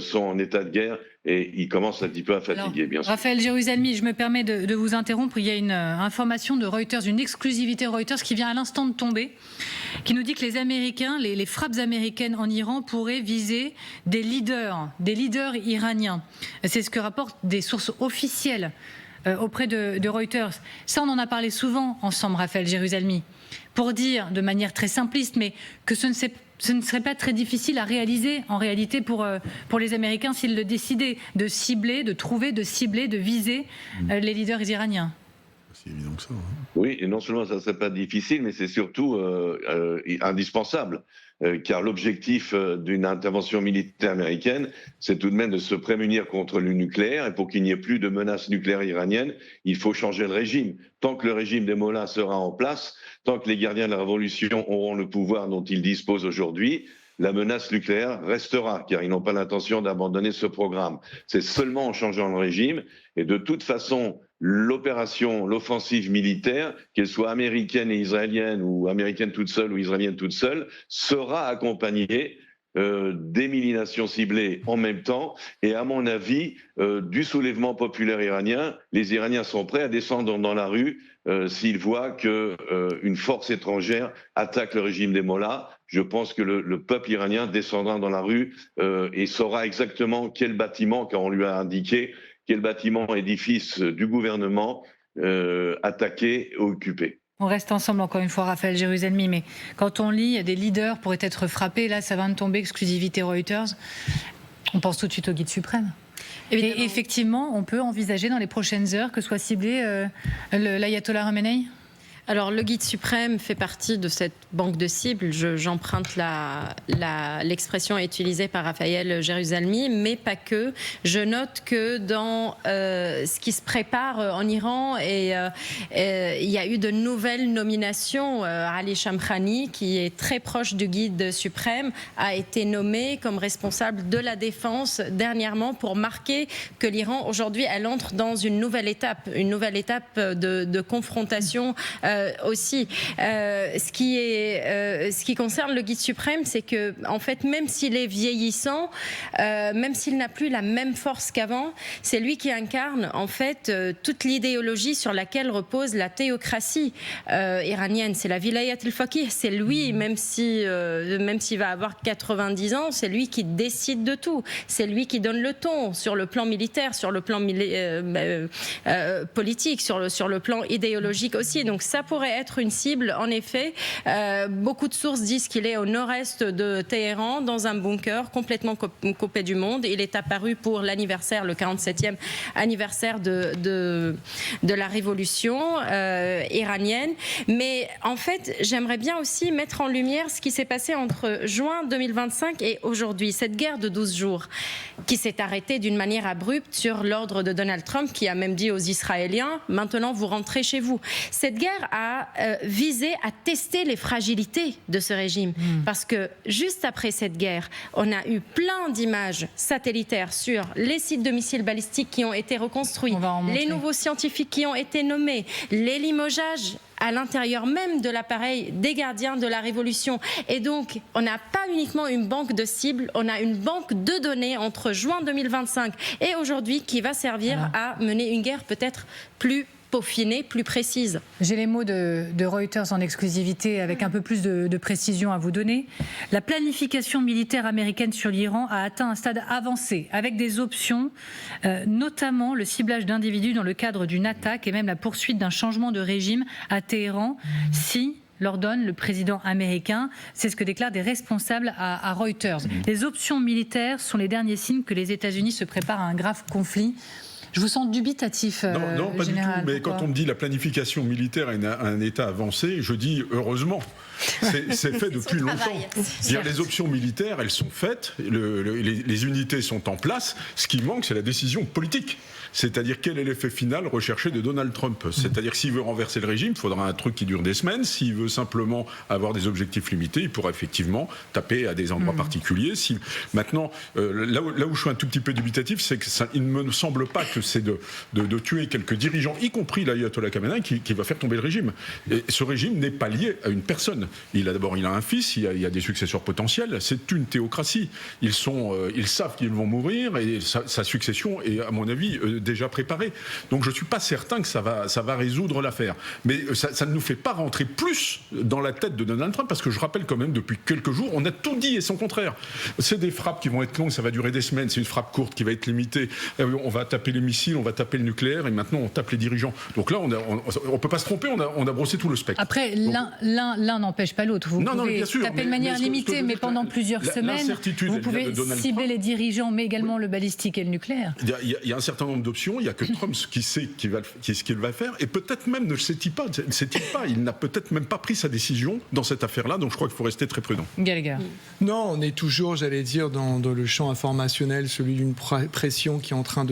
sont en état de guerre et ils commencent un petit peu à fatiguer, bien sûr. Raphaël Jérusalemi, je me permets de vous interrompre. Il y a une information de Reuters, une exclusivité Reuters qui vient à l'instant de tomber, qui nous dit que les Américains, les frappes américaines en Iran pourraient viser des leaders iraniens. C'est ce que rapportent des sources officielles auprès de Reuters. Ça, on en a parlé souvent ensemble, Raphaël Jérusalemi, pour dire de manière très simpliste, mais que ce ne serait pas très difficile à réaliser en réalité pour les Américains s'ils le décidaient, de cibler, de viser les leaders iraniens. si évident que ça. Oui, et non seulement ça ne serait pas difficile, mais c'est surtout indispensable. Car l'objectif d'une intervention militaire américaine, c'est tout de même de se prémunir contre le nucléaire. Et pour qu'il n'y ait plus de menace nucléaire iranienne, il faut changer le régime. Tant que le régime des mollahs sera en place, tant que les gardiens de la révolution auront le pouvoir dont ils disposent aujourd'hui, la menace nucléaire restera, car ils n'ont pas l'intention d'abandonner ce programme. C'est seulement en changeant le régime, et de toute façon, l'offensive militaire, qu'elle soit américaine et israélienne, ou américaine toute seule ou israélienne toute seule, sera accompagnée d'éliminations ciblées en même temps, et à mon avis, du soulèvement populaire iranien. Les Iraniens sont prêts à descendre dans la rue s'ils voient qu'une force étrangère attaque le régime des mollahs. Je pense que le peuple iranien descendra dans la rue et saura exactement quel bâtiment, car on lui a indiqué quel bâtiment édifice du gouvernement attaqué et occupé. On reste ensemble encore une fois, Raphaël Jérusalemi, mais quand on lit des leaders pourraient être frappés, là ça vient de tomber, exclusivité Reuters, on pense tout de suite au guide suprême. Évidemment. Et effectivement, on peut envisager dans les prochaines heures que soit ciblé l'ayatollah Khamenei ? Alors, le guide suprême fait partie de cette banque de cibles. J'emprunte l'expression utilisée par Raphaël Jérusalemi, mais pas que. Je note que dans ce qui se prépare en Iran, il y a eu de nouvelles nominations. Ali Shamkhani, qui est très proche du guide suprême, a été nommé comme responsable de la défense dernièrement pour marquer que l'Iran, aujourd'hui, elle entre dans une nouvelle étape de confrontation aussi. Ce qui concerne le guide suprême, c'est que, en fait, même s'il est vieillissant, même s'il n'a plus la même force qu'avant, c'est lui qui incarne, en fait, toute l'idéologie sur laquelle repose la théocratie iranienne. C'est la vilayat al-faqih. C'est lui, même s'il va avoir 90 ans, c'est lui qui décide de tout. C'est lui qui donne le ton sur le plan militaire, sur le plan politique, sur le plan idéologique aussi. Donc ça pourrait être une cible, en effet. Beaucoup de sources disent qu'il est au nord-est de Téhéran, dans un bunker complètement coupé du monde. Il est apparu pour l'anniversaire, le 47e anniversaire de la révolution iranienne. Mais en fait, j'aimerais bien aussi mettre en lumière ce qui s'est passé entre juin 2025 et aujourd'hui. Cette guerre de 12 jours qui s'est arrêtée d'une manière abrupte sur l'ordre de Donald Trump, qui a même dit aux Israéliens « Maintenant, vous rentrez chez vous ». Cette guerre a visé à tester les fragilités de ce régime. Parce que juste après cette guerre, on a eu plein d'images satellitaires sur les sites de missiles balistiques qui ont été reconstruits, les nouveaux scientifiques qui ont été nommés, les limogeages à l'intérieur même de l'appareil des gardiens de la révolution. Et donc, on n'a pas uniquement une banque de cibles, on a une banque de données entre juin 2025 et aujourd'hui qui va servir à mener une guerre peut-être plus peaufinée, plus précise. J'ai les mots de Reuters en exclusivité avec un peu plus de précision à vous donner. La planification militaire américaine sur l'Iran a atteint un stade avancé avec des options, notamment le ciblage d'individus dans le cadre d'une attaque et même la poursuite d'un changement de régime à Téhéran si l'ordonne le président américain. C'est ce que déclarent des responsables à Reuters. Les options militaires sont les derniers signes que les États-Unis se préparent à un grave conflit. Je vous sens dubitatif, non, pas général. Du tout. Mais quand on me dit la planification militaire est à un état avancé, je dis heureusement. C'est fait depuis longtemps. Les options militaires, elles sont faites, les unités sont en place. Ce qui manque, c'est la décision politique. C'est-à-dire quel est l'effet final recherché de Donald Trump. C'est-à-dire s'il veut renverser le régime, il faudra un truc qui dure des semaines. S'il veut simplement avoir des objectifs limités, il pourra effectivement taper à des endroits particuliers. Maintenant, là où je suis un tout petit peu dubitatif, c'est qu'il ne me semble pas que c'est de tuer quelques dirigeants, y compris l'ayatollah Khamenei, qui va faire tomber le régime. Et ce régime n'est pas lié à une personne. Il a un fils, il y a des successeurs potentiels. C'est une théocratie. Ils savent qu'ils vont mourir et sa succession est, à mon avis, déjà préparée. Donc je ne suis pas certain que ça va résoudre l'affaire. Mais ça ne nous fait pas rentrer plus dans la tête de Donald Trump, parce que je rappelle quand même, depuis quelques jours, on a tout dit et son contraire. C'est des frappes qui vont être longues, ça va durer des semaines. C'est une frappe courte qui va être limitée. On va taper les missiles, on va taper le nucléaire, et maintenant on tape les dirigeants. Donc là, on peut pas se tromper, on a brossé tout le spectre. Après, l'un n'empêche pas l'autre. Vous pouvez bien sûr, taper de manière limitée, mais pendant plusieurs semaines, vous pouvez cibler les dirigeants, mais également le balistique et le nucléaire. Il y a un certain nombre d'options, il n'y a que Trump qui sait ce qu'il va faire, et peut-être même ne sait-il pas, il n'a peut-être même pas pris sa décision dans cette affaire-là, donc je crois qu'il faut rester très prudent. Gallagher. Non, on est toujours, j'allais dire, dans le champ informationnel, celui d'une pression qui est en train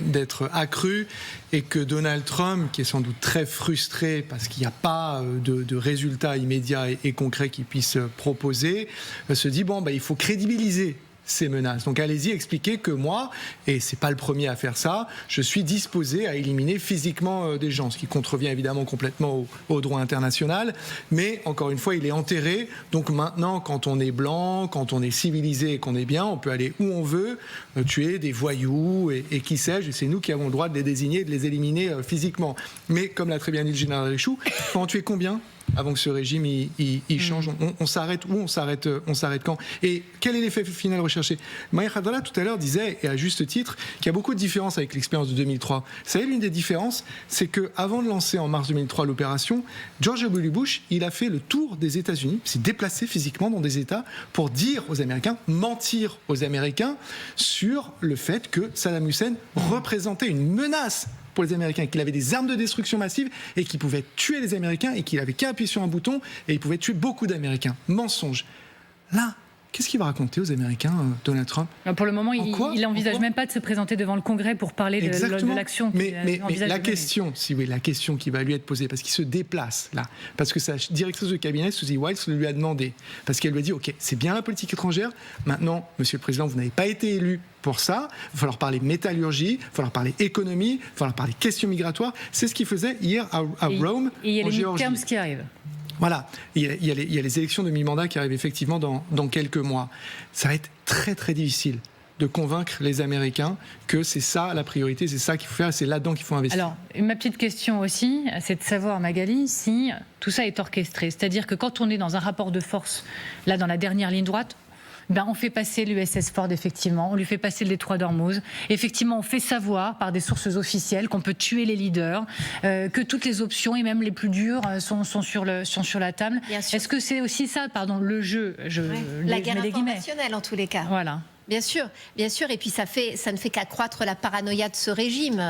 d'être accrue, et que Donald Trump, qui est sans doute très frustré parce qu'il n'y a pas de résultats immédiats et concrets qu'il puisse proposer, se dit il faut crédibiliser ces menaces. Donc allez-y, expliquez que moi, et c'est pas le premier à faire ça, je suis disposé à éliminer physiquement des gens, ce qui contrevient évidemment complètement au droit international, mais encore une fois, il est enterré. Donc maintenant, quand on est blanc, quand on est civilisé et qu'on est bien, on peut aller où on veut, tuer des voyous et qui sais-je, et c'est nous qui avons le droit de les désigner et de les éliminer physiquement. Mais comme l'a très bien dit le général Richoux, il faut en tuer combien avant que ce régime il change? On s'arrête où? On s'arrête quand? Et quel est l'effet final recherché? Maher Khadra tout à l'heure disait, et à juste titre, qu'il y a beaucoup de différences avec l'expérience de 2003. Vous savez, l'une des différences, c'est qu'avant de lancer en mars 2003 l'opération, George W. Bush, il a fait le tour des États-Unis, s'est déplacé physiquement dans des États pour dire aux Américains, mentir aux Américains sur le fait que Saddam Hussein représentait une menace pour les Américains, qu'il avait des armes de destruction massive et qu'il pouvait tuer les Américains et qu'il avait qu'à appuyer sur un bouton et il pouvait tuer beaucoup d'Américains. Mensonge. Là, qu'est-ce qu'il va raconter aux Américains, Donald Trump? Pour le moment, il n'envisage même pas de se présenter devant le Congrès pour parler de l'action. Mais la question, la question qui va lui être posée, parce qu'il se déplace là, parce que sa directrice de cabinet, Suzy Wiles, lui a demandé, parce qu'elle lui a dit, ok, c'est bien la politique étrangère, maintenant, Monsieur le Président, vous n'avez pas été élu pour ça, il va falloir parler métallurgie, il va falloir parler économie, il va falloir parler questions migratoires. C'est ce qu'il faisait hier à Rome, et il y a en les Géorgie. midterms qui arrivent. Voilà, il y a les élections de mi-mandat qui arrivent effectivement dans quelques mois. Ça va être très très difficile de convaincre les Américains que c'est ça la priorité, c'est ça qu'il faut faire, c'est là-dedans qu'il faut investir. Alors, ma petite question aussi, c'est de savoir, Magali, si tout ça est orchestré. C'est-à-dire que quand on est dans un rapport de force, là dans la dernière ligne droite, on fait passer l'USS Ford, effectivement, on lui fait passer le détroit d'Ormuz. Effectivement, on fait savoir par des sources officielles qu'on peut tuer les leaders, que toutes les options, et même les plus dures, sont sur la table. Est-ce que c'est aussi ça, le jeu la guerre informationnelle, en tous les cas. Voilà. Bien sûr, et puis ça ne fait qu'accroître la paranoïa de ce régime,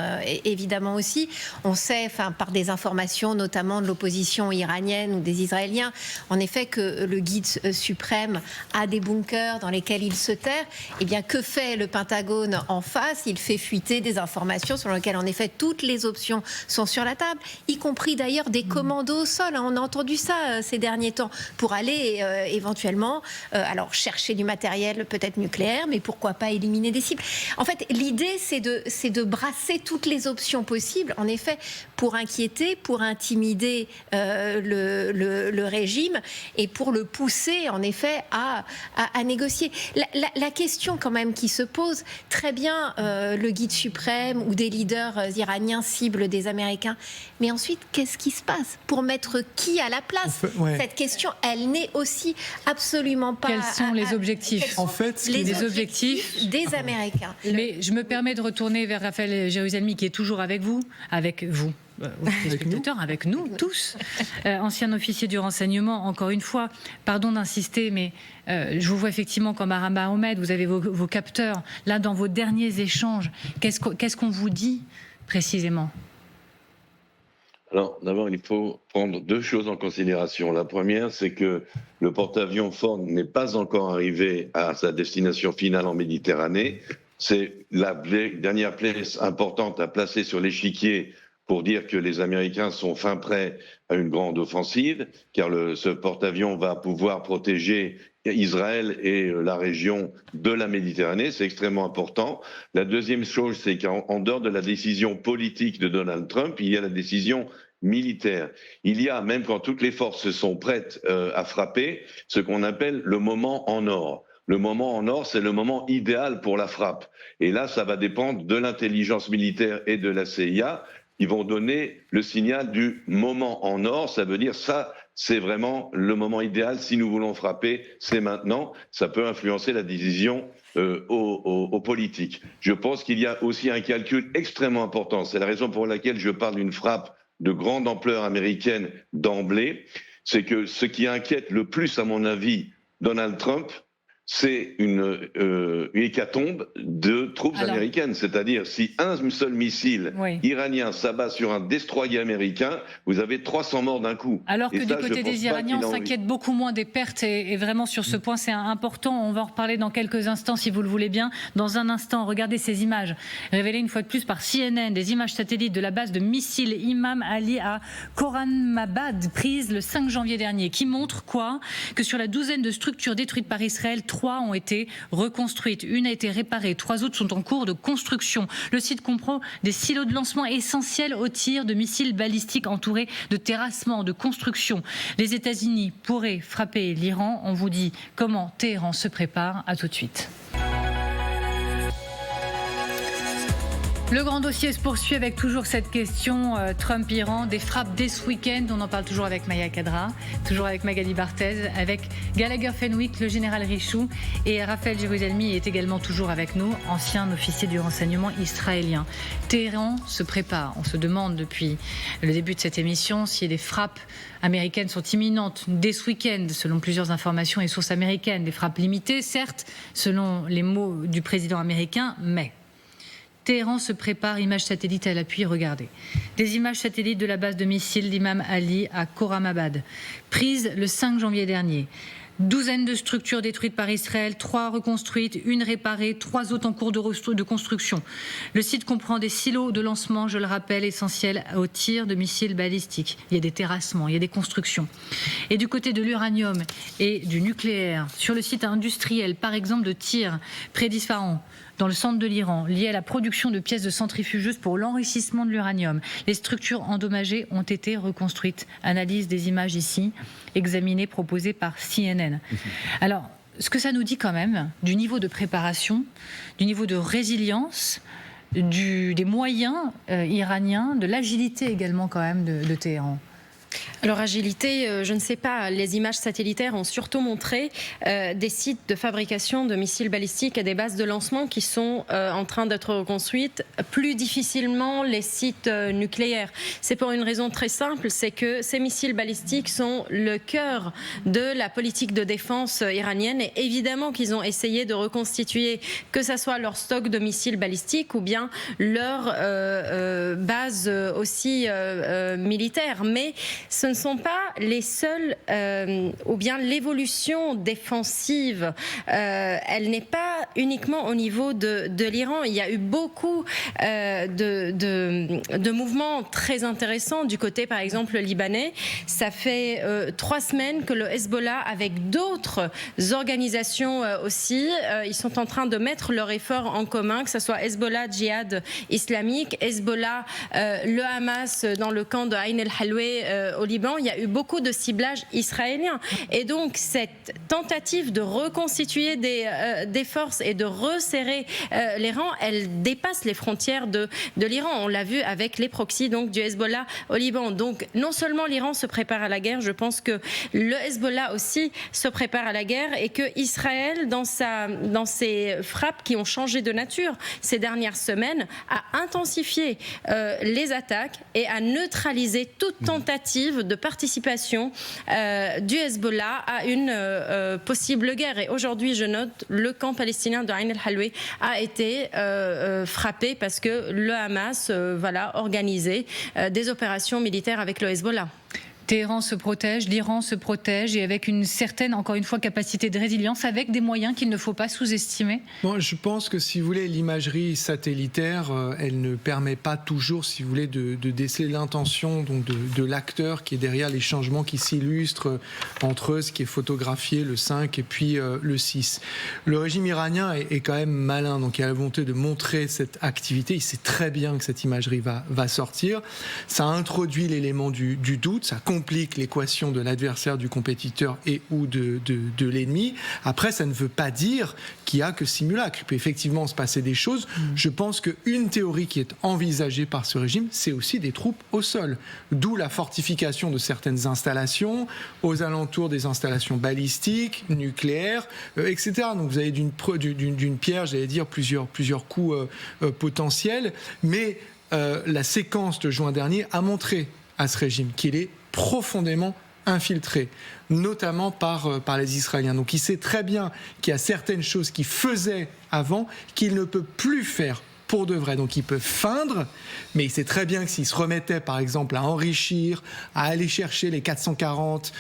évidemment aussi. On sait, par des informations notamment de l'opposition iranienne ou des Israéliens, en effet que le guide suprême a des bunkers dans lesquels il se terre. Eh bien, que fait le Pentagone en face? Il fait fuiter des informations selon lesquelles, en effet, toutes les options sont sur la table, y compris d'ailleurs des commandos au sol. On a entendu ça ces derniers temps, pour aller éventuellement chercher du matériel peut-être nucléaire, mais pourquoi pas éliminer des cibles. En fait, l'idée, c'est de brasser toutes les options possibles, en effet, pour inquiéter, pour intimider le régime et pour le pousser, en effet, à négocier. La question, quand même, qui se pose, très bien, le guide suprême ou des leaders iraniens ciblent des Américains, mais ensuite, qu'est-ce qui se passe? Pour mettre qui à la place? Cette question, elle n'est aussi absolument pas... Quels sont les objectifs? En fait, les objectifs des Américains. Mais je me permets de retourner vers Raphaël Jérusalemi, qui est toujours avec vous, avec nous tous, ancien officier du renseignement. Encore une fois, pardon d'insister, mais je vous vois effectivement comme Aram Ahmed, vous avez vos capteurs. Là, dans vos derniers échanges, qu'est-ce qu'on vous dit précisément? Alors, d'abord, il faut prendre deux choses en considération. La première, c'est que le porte-avions Ford n'est pas encore arrivé à sa destination finale en Méditerranée. C'est la dernière pièce importante à placer sur l'échiquier pour dire que les Américains sont fin prêts à une grande offensive, car ce porte-avions va pouvoir protéger Israël et la région de la Méditerranée. C'est extrêmement important. La deuxième chose, c'est qu'en dehors de la décision politique de Donald Trump, il y a la décision militaire. Il y a, même quand toutes les forces sont prêtes à frapper, ce qu'on appelle le moment en or. Le moment en or, c'est le moment idéal pour la frappe. Et là, ça va dépendre de l'intelligence militaire et de la CIA. Ils vont donner le signal du moment en or. Ça veut dire ça, c'est vraiment le moment idéal. Si nous voulons frapper, c'est maintenant. Ça peut influencer la décision aux politiques. Je pense qu'il y a aussi un calcul extrêmement important. C'est la raison pour laquelle je parle d'une frappe de grande ampleur américaine d'emblée. C'est que ce qui inquiète le plus, à mon avis, Donald Trump, c'est une hécatombe de troupes américaines. C'est-à-dire, si un seul missile iranien s'abat sur un destroyer américain, vous avez 300 morts d'un coup. Alors que du côté des Iraniens, on s'inquiète beaucoup moins des pertes. Et vraiment, sur ce point, c'est important. On va en reparler dans quelques instants, si vous le voulez bien. Dans un instant, regardez ces images, révélées une fois de plus par CNN, des images satellites de la base de missiles Imam Ali à Khorramabad, prises le 5 janvier dernier, qui montrent quoi ? Que sur la douzaine de structures détruites par Israël, 3 ont été reconstruites. Une a été réparée, 3 autres sont en cours de construction. Le site comprend des silos de lancement essentiels au tir de missiles balistiques entourés de terrassements, de construction. Les États-Unis pourraient frapper l'Iran. On vous dit comment Téhéran se prépare. À tout de suite. Le grand dossier se poursuit avec toujours cette question Trump-Iran, des frappes dès ce week-end. On en parle toujours avec Maya Kadra, toujours avec Magali Barthez, avec Gallagher Fenwick, le général Richoux, et Raphaël Jérusalemi est également toujours avec nous, ancien officier du renseignement israélien. Téhéran se prépare. On se demande depuis le début de cette émission si les frappes américaines sont imminentes dès ce week-end, selon plusieurs informations et sources américaines. Des frappes limitées, certes, selon les mots du président américain, mais Téhéran se prépare, images satellites à l'appui, regardez. Des images satellites de la base de missiles d'Imam Ali à Khorramabad, prises le 5 janvier dernier. Douzaine de structures détruites par Israël, 3 reconstruites, 1 réparée, 3 autres en cours de construction. Le site comprend des silos de lancement, je le rappelle, essentiels au tir de missiles balistiques. Il y a des terrassements, il y a des constructions. Et du côté de l'uranium et du nucléaire, sur le site industriel, par exemple de tir près d'Isfahan, dans le centre de l'Iran, lié à la production de pièces de centrifugeuses pour l'enrichissement de l'uranium. Les structures endommagées ont été reconstruites. Analyse des images ici, examinées, proposées par CNN. Alors, ce que ça nous dit quand même du niveau de préparation, du niveau de résilience, des moyens iraniens, de l'agilité également quand même de Téhéran. Alors agilité, je ne sais pas, les images satellitaires ont surtout montré des sites de fabrication de missiles balistiques et des bases de lancement qui sont en train d'être reconstruites, plus difficilement les sites nucléaires. C'est pour une raison très simple, c'est que ces missiles balistiques sont le cœur de la politique de défense iranienne et évidemment qu'ils ont essayé de reconstituer que ce soit leur stock de missiles balistiques ou bien leur base aussi militaire. Mais ce ne sont pas les seuls, ou bien l'évolution défensive, elle n'est pas uniquement au niveau de l'Iran. Il y a eu beaucoup de mouvements très intéressants du côté, par exemple, libanais. Ça fait 3 semaines que le Hezbollah, avec d'autres organisations aussi, ils sont en train de mettre leurs efforts en commun, que ce soit Hezbollah, Djihad islamique, Hezbollah, le Hamas dans le camp de Ain el-Halwe au Liban. Il y a eu beaucoup de ciblage israélien. Et donc, cette tentative de reconstituer des forces et de resserrer les rangs, elle dépasse les frontières de l'Iran. On l'a vu avec les proxys donc, du Hezbollah au Liban. Donc, non seulement l'Iran se prépare à la guerre, je pense que le Hezbollah aussi se prépare à la guerre et que Israël, dans ses frappes qui ont changé de nature ces dernières semaines, a intensifié les attaques et a neutralisé toute tentative de participation du Hezbollah à une possible guerre. Et aujourd'hui, je note, le camp palestinien de Ain el-Halwe a été frappé parce que le Hamas organisait des opérations militaires avec le Hezbollah. Téhéran se protège, l'Iran se protège et avec une certaine, encore une fois, capacité de résilience, avec des moyens qu'il ne faut pas sous-estimer. Bon, je pense que, si vous voulez, l'imagerie satellitaire, elle ne permet pas toujours, si vous voulez, de déceler l'intention donc de l'acteur qui est derrière les changements qui s'illustrent entre ce qui est photographié le 5 et puis le 6. Le régime iranien est quand même malin, donc il a la volonté de montrer cette activité. Il sait très bien que cette imagerie va sortir. Ça introduit l'élément du doute, ça complique complique l'équation de l'adversaire, du compétiteur et ou de l'ennemi. Après, ça ne veut pas dire qu'il n'y a que simulacre. Il peut effectivement se passer des choses. Je pense qu'une théorie qui est envisagée par ce régime, c'est aussi des troupes au sol. D'où la fortification de certaines installations, aux alentours des installations balistiques, nucléaires, etc. Donc vous avez d'une pierre, j'allais dire, plusieurs coups potentiels. Mais la séquence de juin dernier a montré à ce régime qu'il est profondément infiltré, notamment par les Israéliens. Donc il sait très bien qu'il y a certaines choses qu'il faisait avant qu'il ne peut plus faire pour de vrai. Donc il peut feindre, mais il sait très bien que s'il se remettait par exemple à enrichir, à aller chercher les 440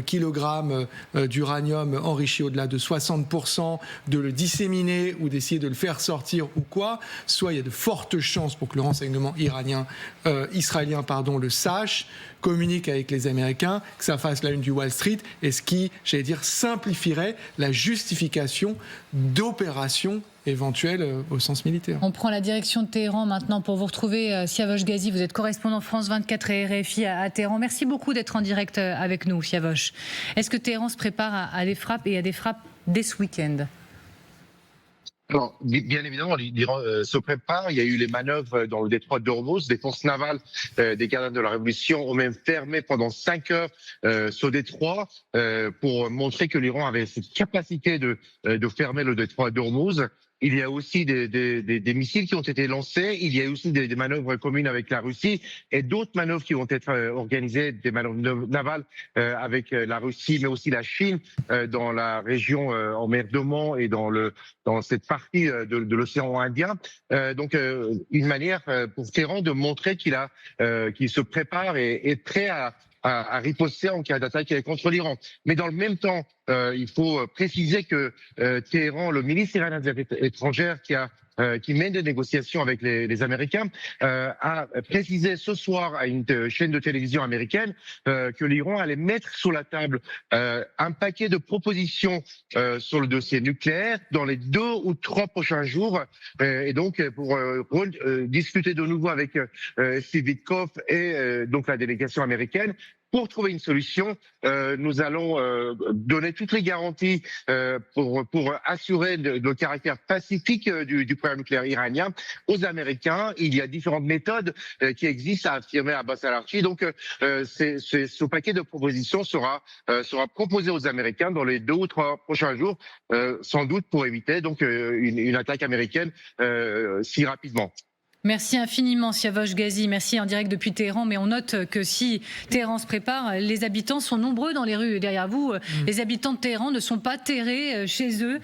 kg d'uranium enrichi au-delà de 60%, de le disséminer ou d'essayer de le faire sortir ou quoi, soit il y a de fortes chances pour que le renseignement israélien le sache, communique avec les Américains, que ça fasse la une du Wall Street, et ce qui, j'allais dire, simplifierait la justification d'opérations éventuelles au sens militaire. On prend la direction de Téhéran maintenant pour vous retrouver. Siavosh Ghazi, vous êtes correspondant France 24 et RFI à Téhéran. Merci beaucoup d'être en direct avec nous, Siavosh. Est-ce que Téhéran se prépare à des frappes et à des frappes dès ce week-end ? Alors, bien évidemment, l'Iran se prépare. Il y a eu les manœuvres dans le détroit d'Ormuz. Des forces navales des gardiens de la Révolution ont même fermé pendant 5 heures ce détroit pour montrer que l'Iran avait cette capacité de fermer le détroit d'Ormuz. Il y a aussi des missiles qui ont été lancés. Il y a aussi des manœuvres communes avec la Russie et d'autres manœuvres qui vont être organisées, des manœuvres navales avec la Russie, mais aussi la Chine dans la région en mer d'Oman et dans cette partie de l'océan Indien. Donc, une manière pour Téhéran de montrer qu'il se prépare et est prêt à riposter en cas d'attaque contre l'Iran. Mais dans le même temps, il faut préciser que Téhéran, le ministre iranien des Affaires étrangères qui mène des négociations avec les Américains, a précisé ce soir à une chaîne de télévision américaine que l'Iran allait mettre sur la table un paquet de propositions sur le dossier nucléaire dans les 2 ou 3 prochains jours. Et donc, pour discuter de nouveau avec Steve Witkoff et donc la délégation américaine, pour trouver une solution, nous allons donner toutes les garanties pour assurer le caractère pacifique du programme nucléaire iranien aux Américains. Il y a différentes méthodes qui existent, a affirmé Abbas Araghchi. Donc, ce paquet de propositions sera proposé aux Américains dans les 2 ou 3 prochains jours, sans doute pour éviter donc une attaque américaine si rapidement. Merci infiniment, Siavosh Ghazi. Merci en direct depuis Téhéran. Mais on note que si Téhéran se prépare, les habitants sont nombreux dans les rues. Derrière vous, les habitants de Téhéran ne sont pas terrés chez eux.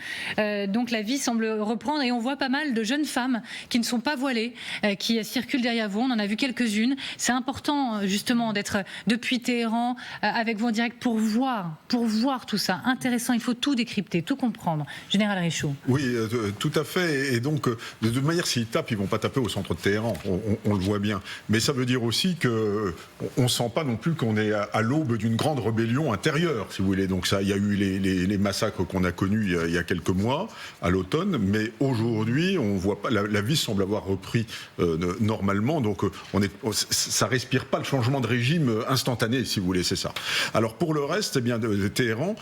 Donc la vie semble reprendre. Et on voit pas mal de jeunes femmes qui ne sont pas voilées, qui circulent derrière vous. On en a vu quelques-unes. C'est important, justement, d'être depuis Téhéran avec vous en direct pour voir tout ça. Intéressant. Il faut tout décrypter, tout comprendre. Général Richaud. Oui, tout à fait. Et donc, de toute manière, s'ils tapent, ils ne vont pas taper au centre de Téhéran, on le voit bien. Mais ça veut dire aussi qu'on ne sent pas non plus qu'on est à l'aube d'une grande rébellion intérieure, si vous voulez. Donc ça, il y a eu les massacres qu'on a connus il y a quelques mois, à l'automne, mais aujourd'hui, on voit pas, la vie semble avoir repris normalement, donc ça respire pas le changement de régime instantané, si vous voulez, c'est ça. Alors pour le reste, eh bien, Téhéran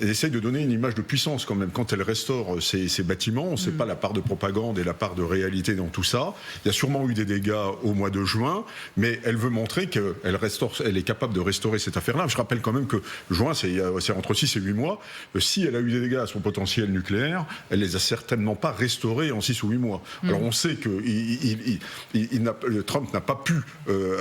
essaye de donner une image de puissance quand même. Quand elle restaure ses bâtiments, on ne sait pas la part de propagande et la part de réalité dans tout ça. Il y a sûrement eu des dégâts au mois de juin, mais elle veut montrer qu'elle est capable de restaurer cette affaire-là. Je rappelle quand même que juin, c'est entre 6 et 8 mois. Si elle a eu des dégâts à son potentiel nucléaire, elle les a certainement pas restaurés en 6 ou 8 mois. Alors on sait que Trump n'a pas pu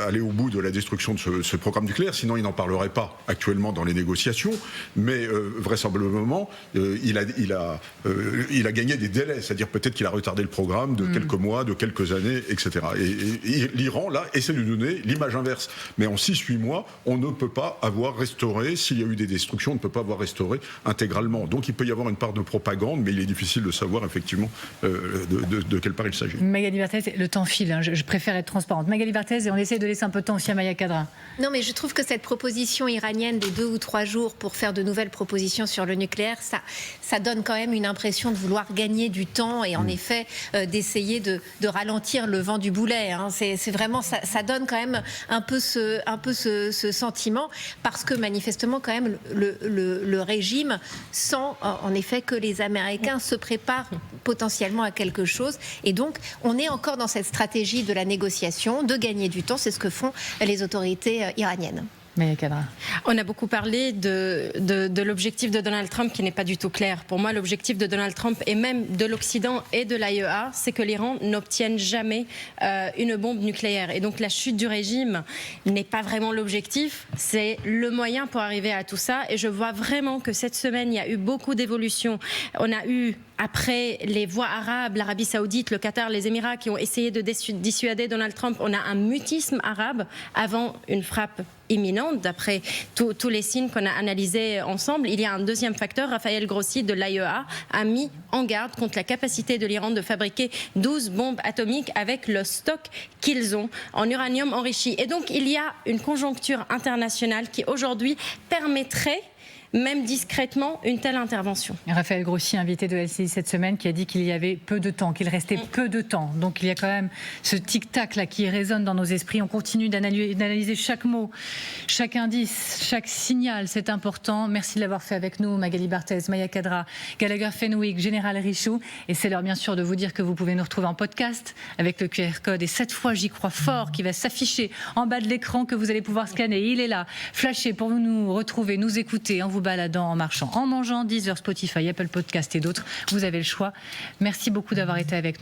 aller au bout de la destruction de ce programme nucléaire, sinon il n'en parlerait pas actuellement dans les négociations, mais vraisemblablement, il a gagné des délais, c'est-à-dire peut-être qu'il a retardé le programme de quelques mois, de quelques années, etc. Et l'Iran, là, essaie de donner l'image inverse. Mais en 6-8 mois, on ne peut pas avoir restauré, s'il y a eu des destructions, on ne peut pas avoir restauré intégralement. Donc il peut y avoir une part de propagande, mais il est difficile de savoir effectivement de quelle part il s'agit. Magali Berthez, le temps file, hein, je préfère être transparente. Magali Berthez, et on essaie de laisser un peu de temps aussi à Maya Kadra. Non, mais je trouve que cette proposition iranienne des 2 ou 3 jours pour faire de nouvelles propositions sur le nucléaire, ça donne quand même une impression de vouloir gagner du temps et en effet d'essayer de ralentir tire le vent du boulet. Hein. C'est vraiment ça donne quand même un peu ce sentiment, parce que manifestement quand même le régime sent en effet que les Américains se préparent potentiellement à quelque chose, et donc on est encore dans cette stratégie de la négociation, de gagner du temps. C'est ce que font les autorités iraniennes. On a beaucoup parlé de l'objectif de Donald Trump qui n'est pas du tout clair. Pour moi, l'objectif de Donald Trump et même de l'Occident et de l'AIEA, c'est que l'Iran n'obtienne jamais une bombe nucléaire. Et donc la chute du régime n'est pas vraiment l'objectif, c'est le moyen pour arriver à tout ça. Et je vois vraiment que cette semaine, il y a eu beaucoup d'évolutions. On a eu, après les voix arabes, l'Arabie Saoudite, le Qatar, les Émirats qui ont essayé de dissuader Donald Trump, on a un mutisme arabe avant une frappe imminente, d'après tous les signes qu'on a analysés ensemble. Il y a un deuxième facteur. Raphaël Grossi de l'AIEA a mis en garde contre la capacité de l'Iran de fabriquer 12 bombes atomiques avec le stock qu'ils ont en uranium enrichi. Et donc il y a une conjoncture internationale qui aujourd'hui permettrait, même discrètement, une telle intervention. Raphaël Grossi, invité de LCI cette semaine, qui a dit qu'il y avait peu de temps, qu'il restait peu de temps. Donc il y a quand même ce tic-tac là qui résonne dans nos esprits. On continue d'analyser chaque mot, chaque indice, chaque signal. C'est important. Merci de l'avoir fait avec nous, Magali Barthez, Maya Kadra, Gallagher Fenwick, Général Richoux. Et c'est l'heure bien sûr de vous dire que vous pouvez nous retrouver en podcast avec le QR code. Et cette fois, j'y crois fort, qui va s'afficher en bas de l'écran, que vous allez pouvoir scanner. Il est là, flashé pour nous retrouver, nous écouter en vous baladant, en marchant, en mangeant, Deezer, Spotify, Apple Podcast et d'autres. Vous avez le choix. Merci beaucoup d'avoir été avec nous.